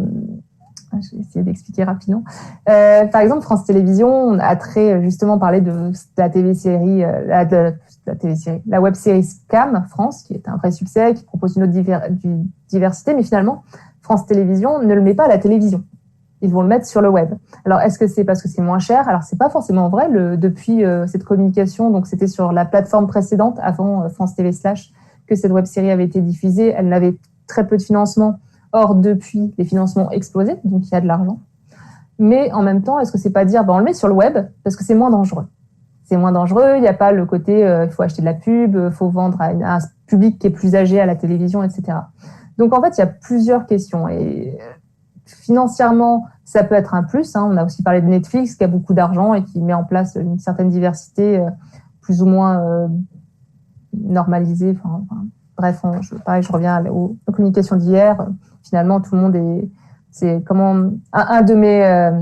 je vais essayer d'expliquer rapidement. Par exemple, France Télévisions a très justement parlé de la TV-série, la web-série Scam France, qui est un vrai succès, qui propose une autre diversité, mais finalement, France Télévisions ne le met pas à la télévision. Ils vont le mettre sur le web. Alors, est-ce que c'est parce que c'est moins cher? Alors, c'est pas forcément vrai. Depuis cette communication, donc c'était sur la plateforme précédente, avant France TV /, que cette web-série avait été diffusée. Elle n'avait très peu de financement. Or, depuis, les financements ont explosé, donc il y a de l'argent. Mais en même temps, est-ce que c'est pas dire, on le met sur le web parce que c'est moins dangereux? C'est moins dangereux, il n'y a pas le côté, il faut acheter de la pub, il faut vendre à un public qui est plus âgé à la télévision, etc. Donc en fait, il y a plusieurs questions. Et financièrement, ça peut être un plus. On a aussi parlé de Netflix, qui a beaucoup d'argent et qui met en place une certaine diversité plus ou moins normalisée. Bref, je reviens aux communications d'hier. Finalement, tout le monde C'est comment un de mes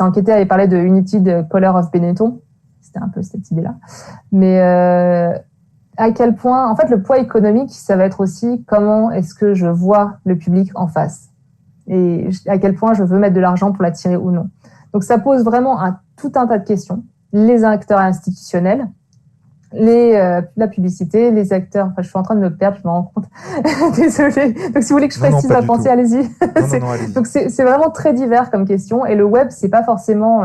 enquêtés avait parlé de United Color of Benetton. C'était un peu cette idée-là. Mais à quel point, en fait, le poids économique, ça va être aussi comment est-ce que je vois le public en face et à quel point je veux mettre de l'argent pour l'attirer ou non. Donc, ça pose vraiment tout un tas de questions. Les acteurs institutionnels, la publicité, les acteurs... Enfin, je suis en train de me perdre, je me rends compte. Désolée. Donc, si vous voulez que je précise ma pensée, allez-y. Allez-y. Donc, c'est vraiment très divers comme question. Et le web, c'est pas forcément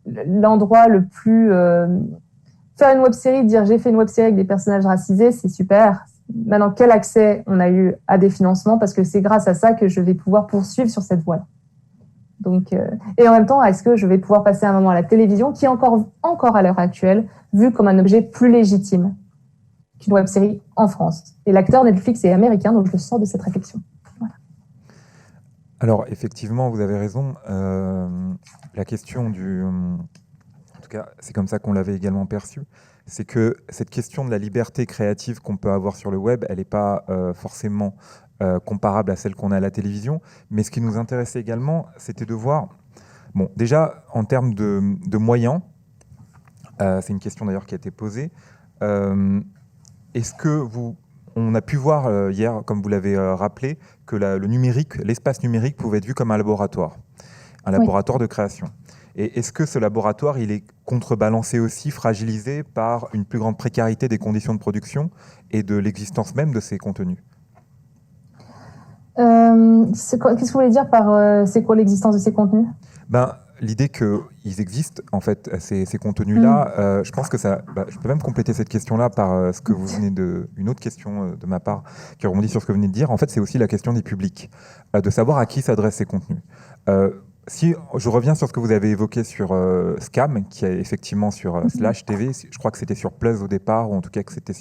l'endroit le plus... Faire une web-série, dire j'ai fait une web-série avec des personnages racisés, c'est super. Maintenant, quel accès on a eu à des financements? Parce que c'est grâce à ça que je vais pouvoir poursuivre sur cette voie-là. Donc, et en même temps, est-ce que je vais pouvoir passer un moment à la télévision qui est encore à l'heure actuelle vu comme un objet plus légitime qu'une web-série en France? Et l'acteur Netflix est américain, donc je sors de cette réflexion. Voilà. Alors, effectivement, vous avez raison. La question en tout cas, c'est comme ça qu'on l'avait également perçu, c'est que cette question de la liberté créative qu'on peut avoir sur le web, elle n'est pas forcément comparable à celle qu'on a à la télévision. Mais ce qui nous intéressait également, c'était de voir, bon, déjà, en termes de moyens, c'est une question d'ailleurs qui a été posée, est-ce que on a pu voir hier, comme vous l'avez rappelé, que le numérique, l'espace numérique pouvait être vu comme un laboratoire de création. Et est-ce que ce laboratoire, il est contrebalancé aussi, fragilisé par une plus grande précarité des conditions de production et de l'existence même de ces contenus? Qu'est-ce que vous voulez dire par c'est quoi l'existence de ces contenus? L'idée qu'ils existent, en fait, ces contenus-là, je pense que ça... je peux même compléter cette question-là par ce que vous venez une autre question de ma part qui rebondit sur ce que vous venez de dire. En fait, c'est aussi la question des publics, de savoir à qui s'adressent ces contenus. Si je reviens sur ce que vous avez évoqué sur Scam, qui est effectivement sur Slash TV, je crois que c'était sur Plus au départ, ou en tout cas que c'était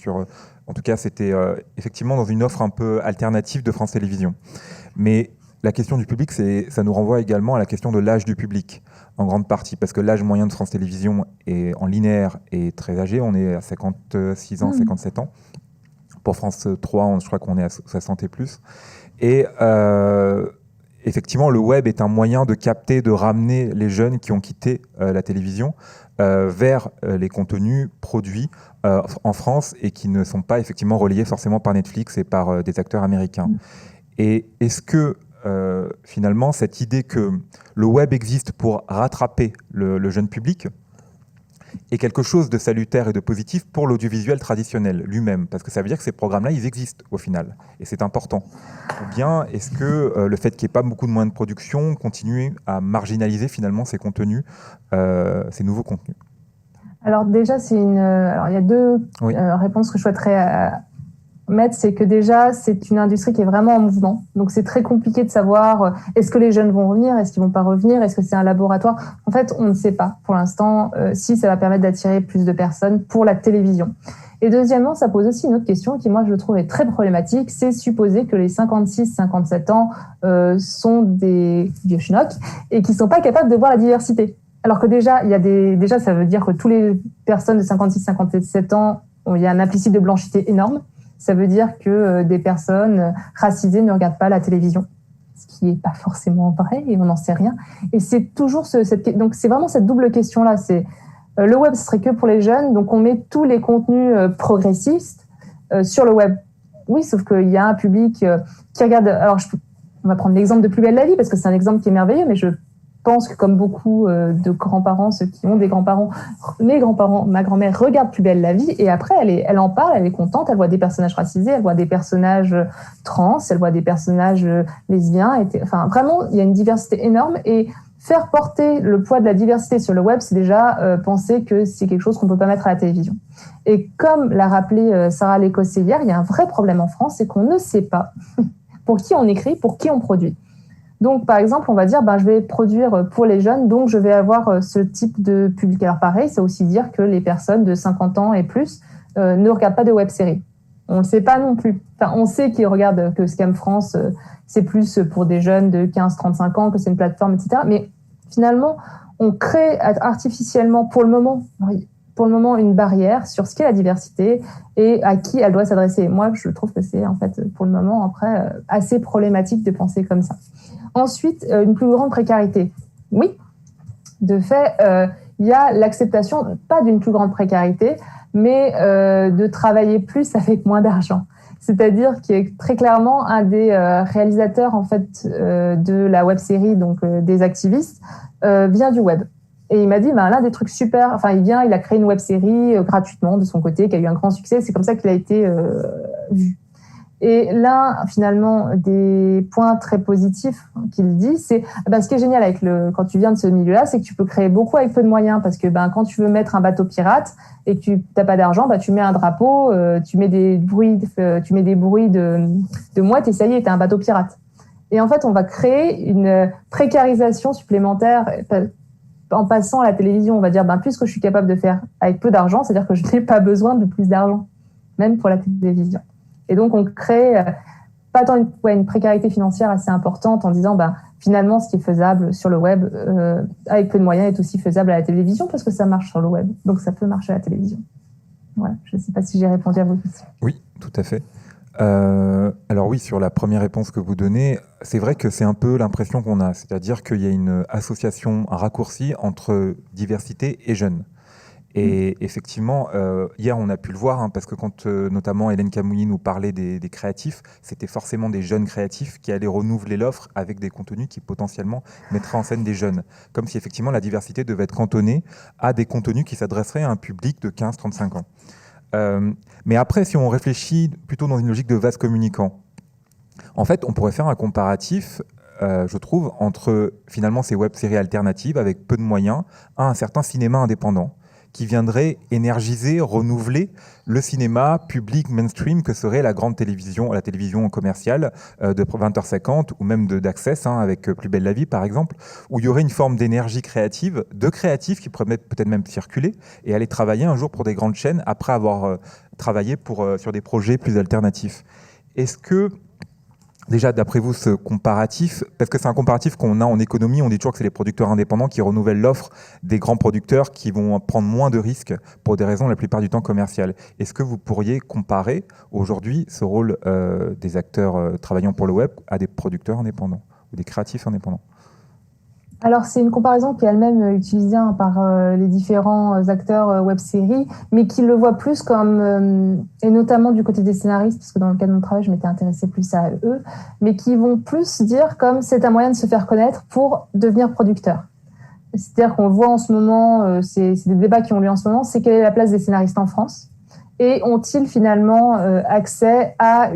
c'était effectivement dans une offre un peu alternative de France Télévisions. Mais la question du public, ça nous renvoie également à la question de l'âge du public, en grande partie, parce que l'âge moyen de France Télévisions est en linéaire est très âgé, on est à 56 ans, 57 ans. Pour France 3, je crois qu'on est à 60 et plus. Et effectivement, le web est un moyen de capter, de ramener les jeunes qui ont quitté la télévision vers les contenus produits en France et qui ne sont pas effectivement relayés forcément par Netflix et par des acteurs américains. Et est-ce que finalement, cette idée que le web existe pour rattraper le jeune public est quelque chose de salutaire et de positif pour l'audiovisuel traditionnel lui-même, parce que ça veut dire que ces programmes-là, ils existent au final, et c'est important. Ou bien est-ce que le fait qu'il n'y ait pas beaucoup de moyens de production continue à marginaliser finalement ces contenus, ces nouveaux contenus? Alors déjà, il y a deux réponses que je souhaiterais mettre, c'est que déjà, c'est une industrie qui est vraiment en mouvement. Donc, c'est très compliqué de savoir est-ce que les jeunes vont revenir, est-ce qu'ils vont pas revenir, est-ce que c'est un laboratoire. En fait, on ne sait pas pour l'instant si ça va permettre d'attirer plus de personnes pour la télévision. Et deuxièmement, ça pose aussi une autre question qui, moi, je trouve est très problématique. C'est supposer que les 56-57 ans sont des vieux schnocks et qui sont pas capables de voir la diversité. Alors que déjà, déjà, ça veut dire que toutes les personnes de 56-57 ans, il y a un implicite de blanchité énorme. Ça veut dire que des personnes racisées ne regardent pas la télévision, ce qui n'est pas forcément vrai et on n'en sait rien. Et c'est toujours donc c'est vraiment cette double question-là. C'est le web, ce serait que pour les jeunes, donc on met tous les contenus progressistes sur le web. Oui, sauf qu'il y a un public qui regarde. Alors, on va prendre l'exemple de Plus belle la vie parce que c'est un exemple qui est merveilleux, mais je pense que comme beaucoup de grands-parents, ceux qui ont des grands-parents, mes grands-parents, ma grand-mère regarde Plus belle la vie et après elle en parle, elle est contente, elle voit des personnages racisés, elle voit des personnages trans, elle voit des personnages lesbiens. Enfin, vraiment, il y a une diversité énorme et faire porter le poids de la diversité sur le web, c'est déjà penser que c'est quelque chose qu'on ne peut pas mettre à la télévision. Et comme l'a rappelé Sarah Lécossé hier, il y a un vrai problème en France, c'est qu'on ne sait pas pour qui on écrit, pour qui on produit. Donc, par exemple, on va dire, je vais produire pour les jeunes, donc je vais avoir ce type de public. Alors pareil, ça veut aussi dire que les personnes de 50 ans et plus ne regardent pas de web-séries. On ne le sait pas non plus. Enfin, on sait qu'ils regardent que Scam France, c'est plus pour des jeunes de 15-35 ans, que c'est une plateforme, etc. Mais finalement, on crée artificiellement, pour le moment, pour le moment une barrière sur ce qu'est la diversité et à qui elle doit s'adresser. Moi, je trouve que c'est en fait pour le moment après assez problématique de penser comme ça. Ensuite, une plus grande précarité. Oui, de fait, il y a l'acceptation, pas d'une plus grande précarité, mais de travailler plus avec moins d'argent. C'est-à-dire qu'il est très clairement un des réalisateurs en fait de la web-série, donc des activistes, vient du web. Et il m'a dit, l'un des trucs super, enfin il a créé une web-série gratuitement de son côté, qui a eu un grand succès, c'est comme ça qu'il a été vu. Et l'un, finalement, des points très positifs qu'il dit, c'est ce qui est génial quand tu viens de ce milieu-là, c'est que tu peux créer beaucoup avec peu de moyens, parce que quand tu veux mettre un bateau pirate et que tu n'as pas d'argent, tu mets un drapeau, tu mets des bruits de mouettes et ça y est, tu as un bateau pirate. Et en fait, on va créer une précarisation supplémentaire en passant à la télévision. On va dire, puisque je suis capable de faire avec peu d'argent, c'est-à-dire que je n'ai pas besoin de plus d'argent, même pour la télévision. Et donc, on crée pas tant une précarité financière assez importante en disant, finalement, ce qui est faisable sur le web avec peu de moyens est aussi faisable à la télévision parce que ça marche sur le web. Donc, ça peut marcher à la télévision. Voilà. Je ne sais pas si j'ai répondu à vos questions. Oui, tout à fait. Alors oui, sur la première réponse que vous donnez, c'est vrai que c'est un peu l'impression qu'on a. C'est-à-dire qu'il y a une association, un raccourci entre diversité et jeunes. Et effectivement, hier, on a pu le voir, parce que quand notamment Hélène Camouilly nous parlait des créatifs, c'était forcément des jeunes créatifs qui allaient renouveler l'offre avec des contenus qui potentiellement mettraient en scène des jeunes. Comme si effectivement la diversité devait être cantonnée à des contenus qui s'adresseraient à un public de 15-35 ans. Mais après, si on réfléchit plutôt dans une logique de vase communicant, en fait, on pourrait faire un comparatif, je trouve, entre finalement ces web-séries alternatives avec peu de moyens à un certain cinéma indépendant, qui viendrait énergiser, renouveler le cinéma public mainstream que serait la grande télévision, la télévision commerciale de 20h50 ou même d'Access, avec Plus belle la vie par exemple, où il y aurait une forme d'énergie créative, de créatifs qui pourraient peut-être même circuler et aller travailler un jour pour des grandes chaînes après avoir travaillé sur des projets plus alternatifs. Est-ce que déjà, d'après vous, ce comparatif, parce que c'est un comparatif qu'on a en économie, on dit toujours que c'est les producteurs indépendants qui renouvellent l'offre des grands producteurs qui vont prendre moins de risques pour des raisons la plupart du temps commerciales. Est-ce que vous pourriez comparer aujourd'hui ce rôle des acteurs travaillant pour le web à des producteurs indépendants ou des créatifs indépendants ? Alors, c'est une comparaison qui est elle-même utilisée par les différents acteurs web-séries, mais qui le voient plus comme, et notamment du côté des scénaristes, parce que dans le cadre de mon travail, je m'étais intéressée plus à eux, mais qui vont plus dire comme c'est un moyen de se faire connaître pour devenir producteur. C'est-à-dire qu'on le voit en ce moment, c'est des débats qui ont lieu en ce moment, c'est quelle est la place des scénaristes en France ? Et ont-ils finalement accès à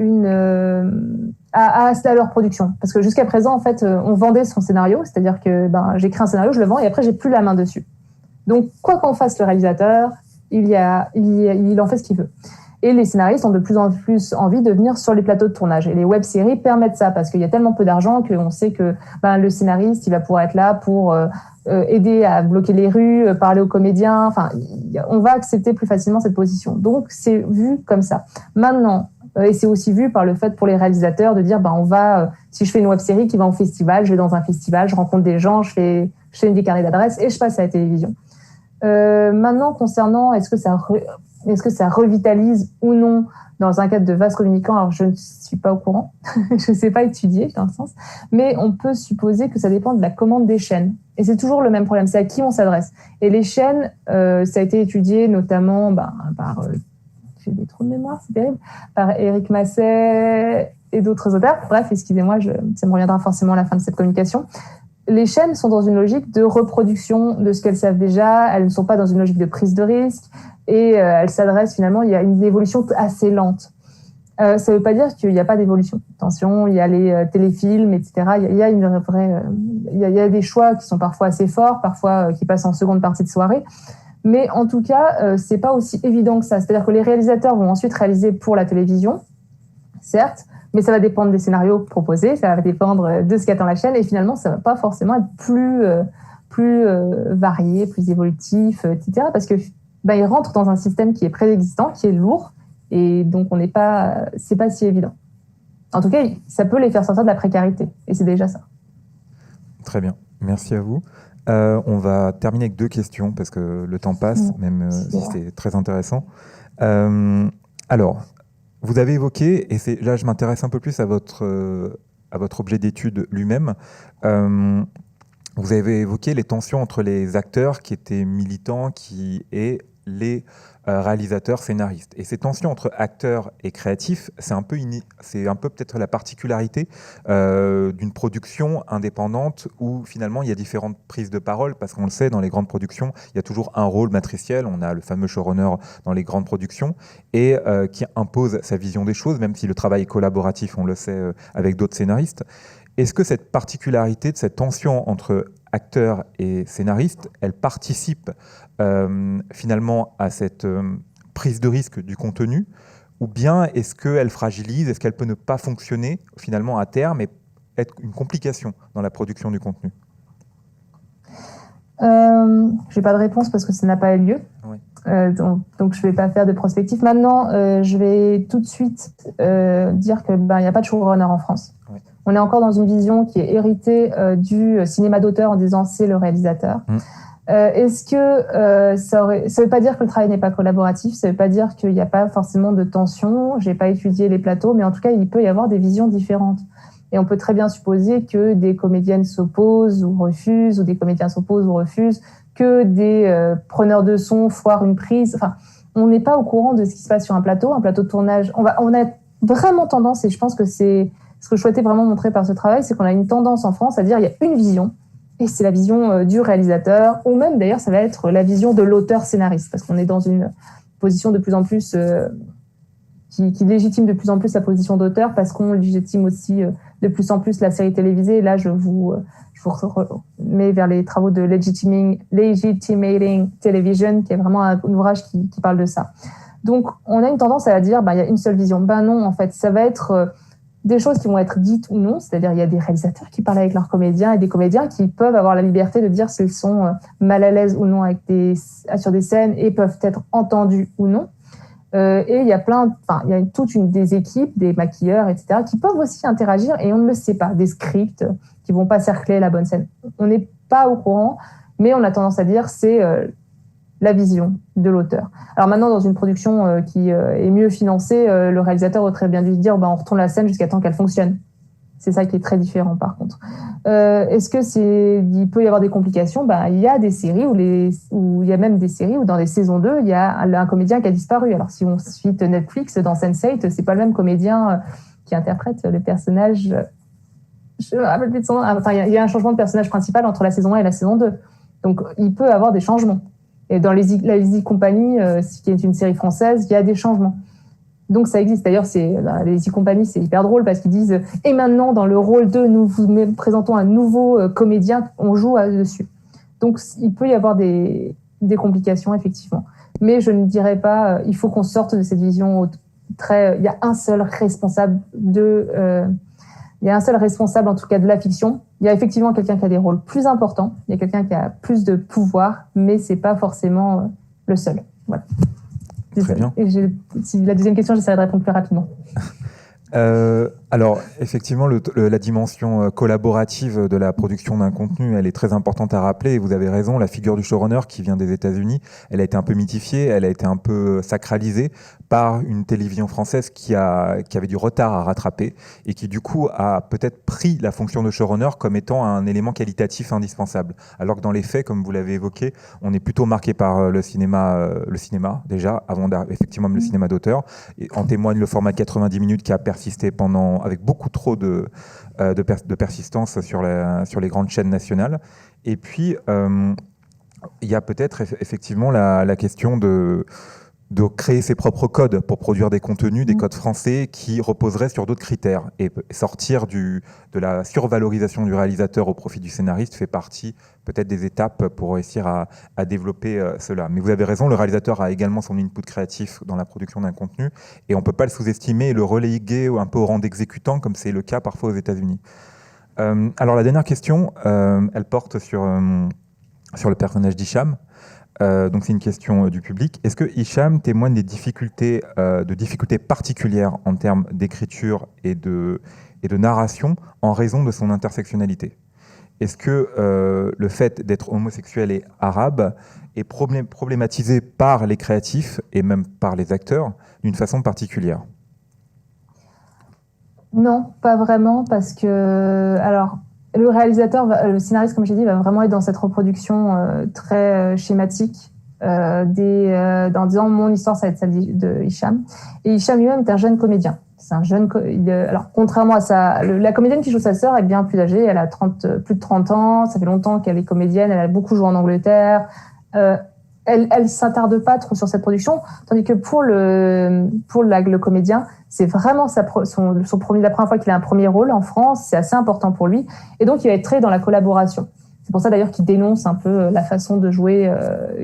leur production? Parce que jusqu'à présent, en fait, on vendait son scénario, c'est-à-dire que j'écris un scénario, je le vends et après j'ai plus la main dessus. Donc quoi qu'en fasse le réalisateur, il en fait ce qu'il veut. Et les scénaristes ont de plus en plus envie de venir sur les plateaux de tournage. Et les web-séries permettent ça parce qu'il y a tellement peu d'argent qu'on sait que le scénariste, il va pouvoir être là pour aider à bloquer les rues, parler aux comédiens. Enfin, on va accepter plus facilement cette position. Donc, c'est vu comme ça. Maintenant, et c'est aussi vu par le fait pour les réalisateurs de dire, si je fais une web-série qui va en festival, je vais dans un festival, je rencontre des gens, je fais des carnets d'adresses et je passe à la télévision. Maintenant, concernant est-ce que ça revitalise ou non dans un cadre de vase communicant, alors je ne suis pas au courant, je ne sais pas étudier dans le sens, mais on peut supposer que ça dépend de la commande des chaînes. Et c'est toujours le même problème, c'est à qui on s'adresse. Et les chaînes, ça a été étudié notamment par, j'ai des trous de mémoire, c'est terrible, par Éric Masset et d'autres auteurs. Bref, excusez-moi, ça me reviendra forcément à la fin de cette communication. Les chaînes sont dans une logique de reproduction de ce qu'elles savent déjà, elles ne sont pas dans une logique de prise de risque, et elles s'adressent finalement, il y a une évolution assez lente. Ça ne veut pas dire qu'il n'y a pas d'évolution. Attention, il y a les téléfilms, etc. Il y a il y a des choix qui sont parfois assez forts, parfois qui passent en seconde partie de soirée. Mais en tout cas, c'est pas aussi évident que ça. C'est-à-dire que les réalisateurs vont ensuite réaliser pour la télévision, certes, mais ça va dépendre des scénarios proposés, ça va dépendre de ce qu'attend la chaîne, et finalement, ça va pas forcément être plus varié, plus évolutif, etc. Parce que ils rentrent dans un système qui est préexistant, qui est lourd, et donc c'est pas si évident. En tout cas, ça peut les faire sortir de la précarité, et c'est déjà ça. Très bien, merci à vous. On va terminer avec 2 questions parce que le temps passe, même si c'est très intéressant. Alors, vous avez évoqué, et là je m'intéresse un peu plus à votre objet d'étude lui-même, vous avez évoqué les tensions entre les acteurs qui étaient militants et les réalisateurs scénaristes. Et ces tensions entre acteurs et créatifs, c'est un peu peut-être la particularité d'une production indépendante où finalement il y a différentes prises de parole, parce qu'on le sait, dans les grandes productions, il y a toujours un rôle matriciel. On a le fameux showrunner dans les grandes productions et qui impose sa vision des choses, même si le travail est collaboratif, on le sait, avec d'autres scénaristes. Est-ce que cette particularité de cette tension entre acteurs et scénaristes, elle participe finalement à cette prise de risque du contenu, ou bien est-ce qu'elle fragilise, est-ce qu'elle peut ne pas fonctionner finalement à terme et être une complication dans la production du contenu? Je n'ai pas de réponse parce que ça n'a pas eu lieu. Oui. Donc je ne vais pas faire de prospective. Maintenant, je vais tout de suite dire qu'il n'y a pas de showrunner en France. Oui. On est encore dans une vision qui est héritée du cinéma d'auteur en disant c'est le réalisateur. Est-ce que ça ne veut pas dire que le travail n'est pas collaboratif, ça ne veut pas dire qu'il n'y a pas forcément de tension. Je n'ai pas étudié les plateaux, mais en tout cas, il peut y avoir des visions différentes. Et on peut très bien supposer que des comédiennes s'opposent ou refusent, ou des comédiens s'opposent ou refusent, que des preneurs de son foirent une prise. Enfin, on n'est pas au courant de ce qui se passe sur un plateau de tournage. On a vraiment tendance, et je pense que c'est ce que je souhaitais vraiment montrer par ce travail, c'est qu'on a une tendance en France à dire il y a une vision, et c'est la vision du réalisateur, ou même d'ailleurs ça va être la vision de l'auteur-scénariste, parce qu'on est dans une position de plus en plus qui légitime de plus en plus la position d'auteur, parce qu'on légitime aussi de plus en plus la série télévisée. Et là, je vous mets vers les travaux de Legitimating Television, qui est vraiment un ouvrage qui parle de ça. Donc, on a une tendance à dire il y a une seule vision. Non, en fait, ça va être des choses qui vont être dites ou non, c'est-à-dire il y a des réalisateurs qui parlent avec leurs comédiens et des comédiens qui peuvent avoir la liberté de dire s'ils sont mal à l'aise ou non sur des scènes et peuvent être entendus ou non. Et il y a toute des équipes, des maquilleurs, etc., qui peuvent aussi interagir et on ne le sait pas, des scripts qui vont pas cercler la bonne scène. On n'est pas au courant, mais on a tendance à dire c'est la vision de l'auteur. Alors maintenant, dans une production qui est mieux financée, le réalisateur aurait très bien dû se dire on retourne la scène jusqu'à temps qu'elle fonctionne. C'est ça qui est très différent par contre. Est-ce qu'il peut y avoir des complications? Il y a des séries où il y a même des séries où dans les saisons 2, il y a un comédien qui a disparu. Alors si on cite Netflix, dans Sense8, c'est pas le même comédien qui interprète le personnage. Je me rappelle plus de son nom. Enfin, il y a un changement de personnage principal entre la saison 1 et la saison 2. Donc il peut y avoir des changements. Et dans la Easy Company, qui est une série française, il y a des changements. Donc ça existe. D'ailleurs, les Easy Company, c'est hyper drôle parce qu'ils disent « Et maintenant, dans le rôle 2, nous vous présentons un nouveau comédien, on joue dessus. » Donc il peut y avoir des complications, effectivement. Mais je ne dirais pas il faut qu'on sorte de cette vision il y a un seul responsable il y a un seul responsable, en tout cas, de la fiction. Il y a effectivement quelqu'un qui a des rôles plus importants, il y a quelqu'un qui a plus de pouvoir, mais c'est pas forcément le seul. Voilà. Très bien. Et la deuxième question, j'essaierai de répondre plus rapidement. Alors, effectivement, la dimension collaborative de la production d'un contenu, elle est très importante à rappeler. Et vous avez raison, la figure du showrunner qui vient des États-Unis, elle a été un peu mythifiée, elle a été un peu sacralisée par une télévision française qui avait du retard à rattraper et qui, du coup, a peut-être pris la fonction de showrunner comme étant un élément qualitatif indispensable. Alors que dans les faits, comme vous l'avez évoqué, on est plutôt marqué par le cinéma déjà, avant effectivement le cinéma d'auteur. Et en témoigne le format 90 minutes qui a persisté avec beaucoup trop de persistance sur les grandes chaînes nationales. Et puis, il y a peut-être effectivement la question de créer ses propres codes pour produire des contenus, des codes français qui reposeraient sur d'autres critères. Et sortir de la survalorisation du réalisateur au profit du scénariste fait partie peut-être des étapes pour réussir à développer cela. Mais vous avez raison, le réalisateur a également son input créatif dans la production d'un contenu et on ne peut pas le sous-estimer et le reléguer un peu au rang d'exécutant comme c'est le cas parfois aux États-Unis. Alors la dernière question, elle porte sur le personnage d'Hicham. Donc c'est une question du public. Est-ce que Hicham témoigne de difficultés particulières en termes d'écriture et de narration en raison de son intersectionnalité? est-ce que le fait d'être homosexuel et arabe est problématisé par les créatifs et même par les acteurs d'une façon particulière? Non, pas vraiment, parce que alors le réalisateur, le scénariste, comme j'ai dit, va vraiment être dans cette reproduction très schématique en disant mon histoire, ça va être celle de Hicham. Et Hicham lui-même est un jeune comédien. C'est un jeune. Alors, contrairement à la comédienne qui joue sa sœur est bien plus âgée. Elle a plus de 30 ans. Ça fait longtemps qu'elle est comédienne. Elle a beaucoup joué en Angleterre. Elle s'attarde pas trop sur cette production, tandis que pour le comédien, c'est vraiment la première fois qu'il a un premier rôle en France. C'est assez important pour lui, et donc il va être très dans la collaboration. C'est pour ça d'ailleurs qu'il dénonce un peu la façon de jouer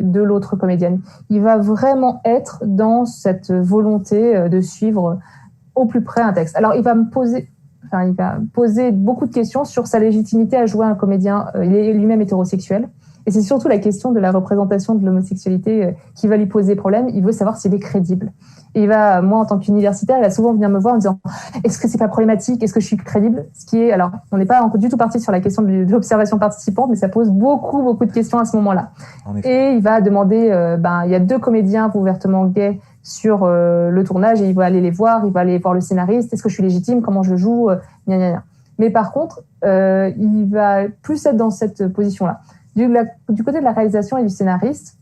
de l'autre comédienne. Il va vraiment être dans cette volonté de suivre au plus près un texte. Alors il va poser beaucoup de questions sur sa légitimité à jouer un comédien. Il est lui-même hétérosexuel. Et c'est surtout la question de la représentation de l'homosexualité qui va lui poser problème. Il veut savoir s'il est crédible. Et moi, en tant qu'universitaire, il va souvent venir me voir en disant « Est-ce que c'est pas problématique? Est-ce que je suis crédible ?» Alors, on n'est pas du tout parti sur la question de l'observation participante, mais ça pose beaucoup, beaucoup de questions à ce moment-là. Et il va demander, il y a 2 comédiens ouvertement gays sur le tournage, et il va aller les voir, il va aller voir le scénariste. Est-ce que je suis légitime? Comment je joue? Gna, gna, gna. Mais par contre, il va plus être dans cette position-là. Du côté de la réalisation et du scénariste,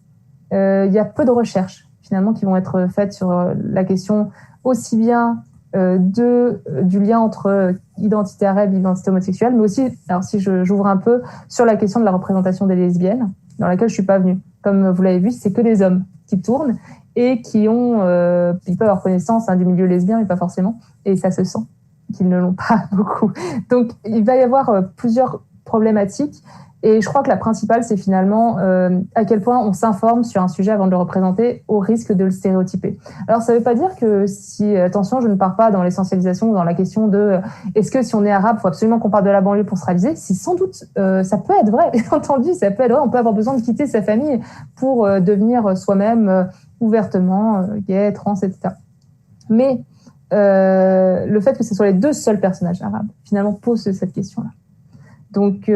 il y a peu de recherches finalement qui vont être faites sur la question aussi bien du lien entre identité arabe et identité homosexuelle, mais aussi, alors si j'ouvre un peu, sur la question de la représentation des lesbiennes, dans laquelle je suis pas venue. Comme vous l'avez vu, c'est que des hommes qui tournent et qui ils peuvent avoir connaissance du milieu lesbien, mais pas forcément, et ça se sent qu'ils ne l'ont pas beaucoup. Donc il va y avoir plusieurs problématiques. Et je crois que la principale, c'est finalement à quel point on s'informe sur un sujet avant de le représenter, au risque de le stéréotyper. Alors, ça ne veut pas dire que attention, je ne pars pas dans l'essentialisation, dans la question de est-ce que si on est arabe, il faut absolument qu'on parle de la banlieue pour se réaliser? Si sans doute, ça peut être vrai, bien entendu, ça peut être vrai. On peut avoir besoin de quitter sa famille pour devenir soi-même ouvertement gay, trans, etc. Mais le fait que ce soit les 2 seuls personnages arabes, finalement, pose cette question-là. Donc,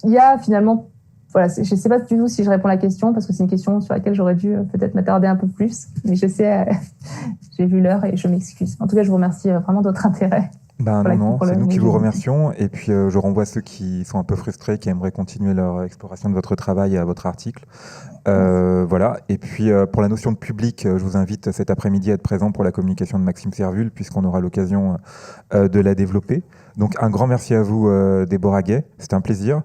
il y a finalement, voilà, je ne sais pas du tout si je réponds à la question, parce que c'est une question sur laquelle j'aurais dû peut-être m'attarder un peu plus, mais je sais, j'ai vu l'heure et je m'excuse. En tout cas, je vous remercie vraiment de votre intérêt. Non, c'est nous qui vous remercions, et puis je renvoie ceux qui sont un peu frustrés, qui aimeraient continuer leur exploration de votre travail et à votre article. Voilà, et puis pour la notion de public, je vous invite cet après-midi à être présent pour la communication de Maxime Servul, puisqu'on aura l'occasion de la développer. Donc un grand merci à vous, Déborah Gay, c'était un plaisir.